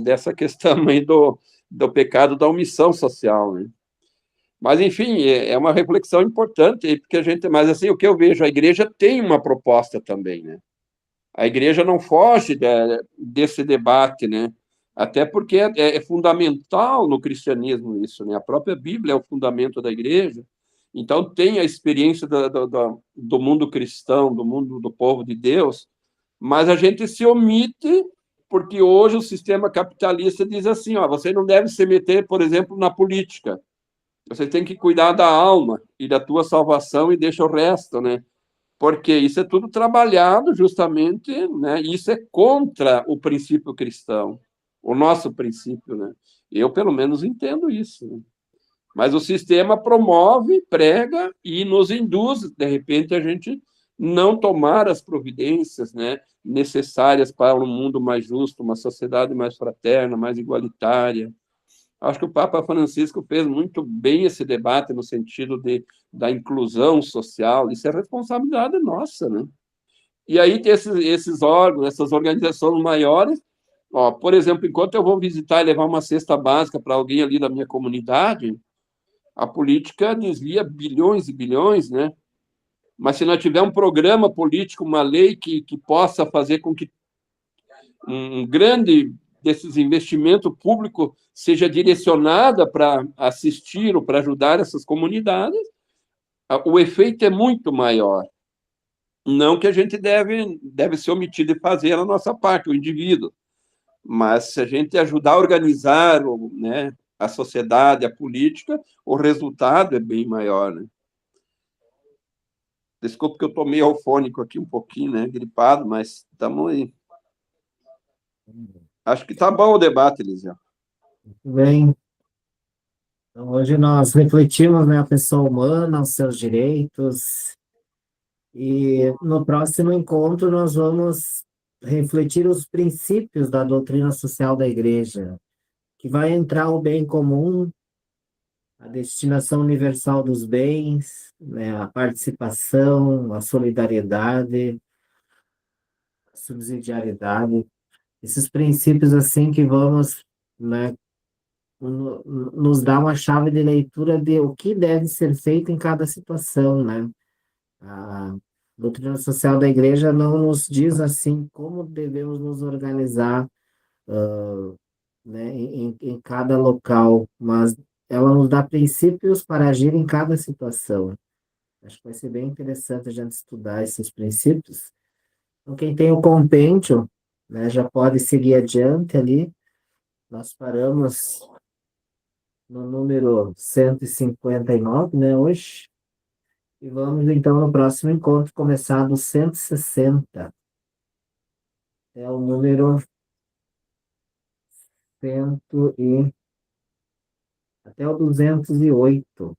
dessa questão aí do pecado da omissão social, né? Mas, enfim, é uma reflexão importante, aí, porque a gente, mas assim, o que eu vejo, a igreja tem uma proposta também, né? A igreja não foge desse debate, né? Até porque é fundamental no cristianismo isso, né? A própria Bíblia é o fundamento da igreja. Então, tem a experiência do mundo cristão, do mundo do povo de Deus, mas a gente se omite porque hoje o sistema capitalista diz assim, você não deve se meter, por exemplo, na política. Você tem que cuidar da alma e da tua salvação e deixa o resto, né? Porque isso é tudo trabalhado justamente, né? Isso é contra o princípio cristão, o nosso princípio, né? Eu, pelo menos, entendo isso, né? Mas o sistema promove, prega e nos induz, de repente, a gente não tomar as providências, né, necessárias para um mundo mais justo, uma sociedade mais fraterna, mais igualitária. Acho que o Papa Francisco fez muito bem esse debate no sentido da inclusão social. Isso é responsabilidade nossa, né? E aí tem esses órgãos, essas organizações maiores. Por exemplo, enquanto eu vou visitar e levar uma cesta básica para alguém ali da minha comunidade, a política desvia bilhões e bilhões, né? Mas se não tiver um programa político, uma lei que possa fazer com que um grande desses investimentos públicos seja direcionada para assistir ou para ajudar essas comunidades, o efeito é muito maior. Não que a gente deve se omitir de fazer a nossa parte, o indivíduo, mas se a gente ajudar a organizar, né, a sociedade, a política, o resultado é bem maior, né? Desculpa que eu estou meio eufônico aqui um pouquinho, né, gripado, mas estamos aí. Acho que está bom o debate, Elisiel. Bem, então hoje nós refletimos, né, a pessoa humana, os seus direitos, e no próximo encontro nós vamos refletir os princípios da doutrina social da igreja, que vai entrar o bem comum, a destinação universal dos bens, né, a participação, a solidariedade, a subsidiariedade, esses princípios assim que vamos, né, nos dar uma chave de leitura de o que deve ser feito em cada situação, né? A doutrina social da igreja não nos diz assim como devemos nos organizar, né, em cada local, mas ela nos dá princípios para agir em cada situação. Acho que vai ser bem interessante a gente estudar esses princípios. Então, quem tem o compêndio, né, já pode seguir adiante ali. Nós paramos no número 159, né, hoje. E vamos, então, no próximo encontro, começar no 160. É o número 100 até o 208.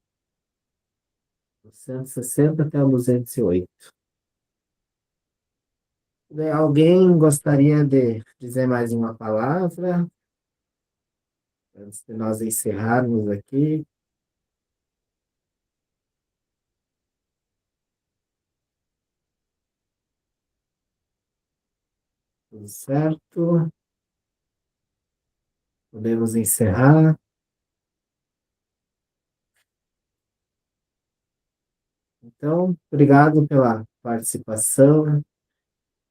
Do 160 até o 208. Alguém gostaria de dizer mais uma palavra antes de nós encerrarmos aqui? Tudo certo? Podemos encerrar. Então, obrigado pela participação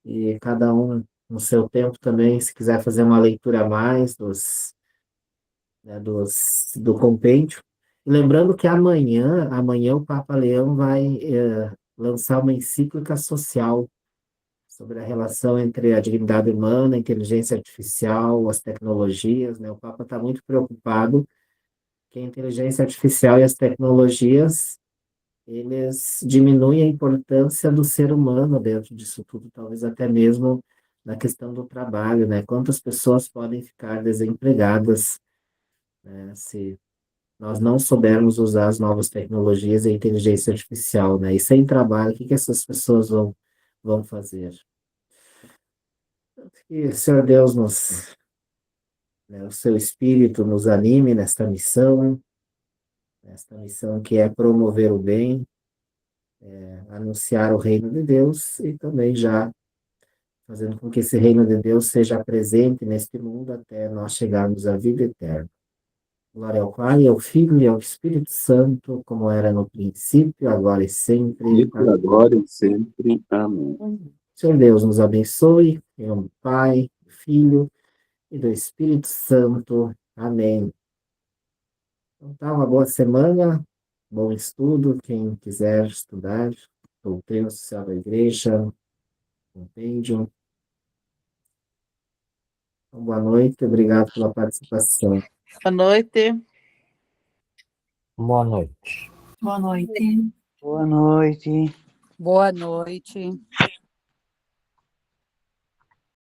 e cada um no seu tempo também, se quiser fazer uma leitura a mais né, do compêndio. E lembrando que amanhã o Papa Leão vai lançar uma encíclica social sobre a relação entre a dignidade humana, a inteligência artificial, as tecnologias, né? O Papa está muito preocupado que a inteligência artificial e as tecnologias eles diminuem a importância do ser humano dentro disso tudo, talvez até mesmo na questão do trabalho, né? Quantas pessoas podem ficar desempregadas, né, se nós não soubermos usar as novas tecnologias e a inteligência artificial, né? E sem trabalho, o que que essas pessoas vão vão fazer. Que o Senhor Deus o seu Espírito nos anime nesta missão que é promover o bem, anunciar o reino de Deus e também já fazendo com que esse reino de Deus seja presente neste mundo até nós chegarmos à vida eterna. Glória ao Pai, ao Filho e ao Espírito Santo, como era no princípio, agora e sempre. E por agora e sempre. Amém. Senhor Deus nos abençoe, em nome do Pai, do Filho e do Espírito Santo. Amém. Então tá, uma boa semana, bom estudo, quem quiser estudar, doutrina social da igreja, compêndio. Então, boa noite, obrigado pela participação. Boa noite. Boa noite. Boa noite. Boa noite. Boa noite.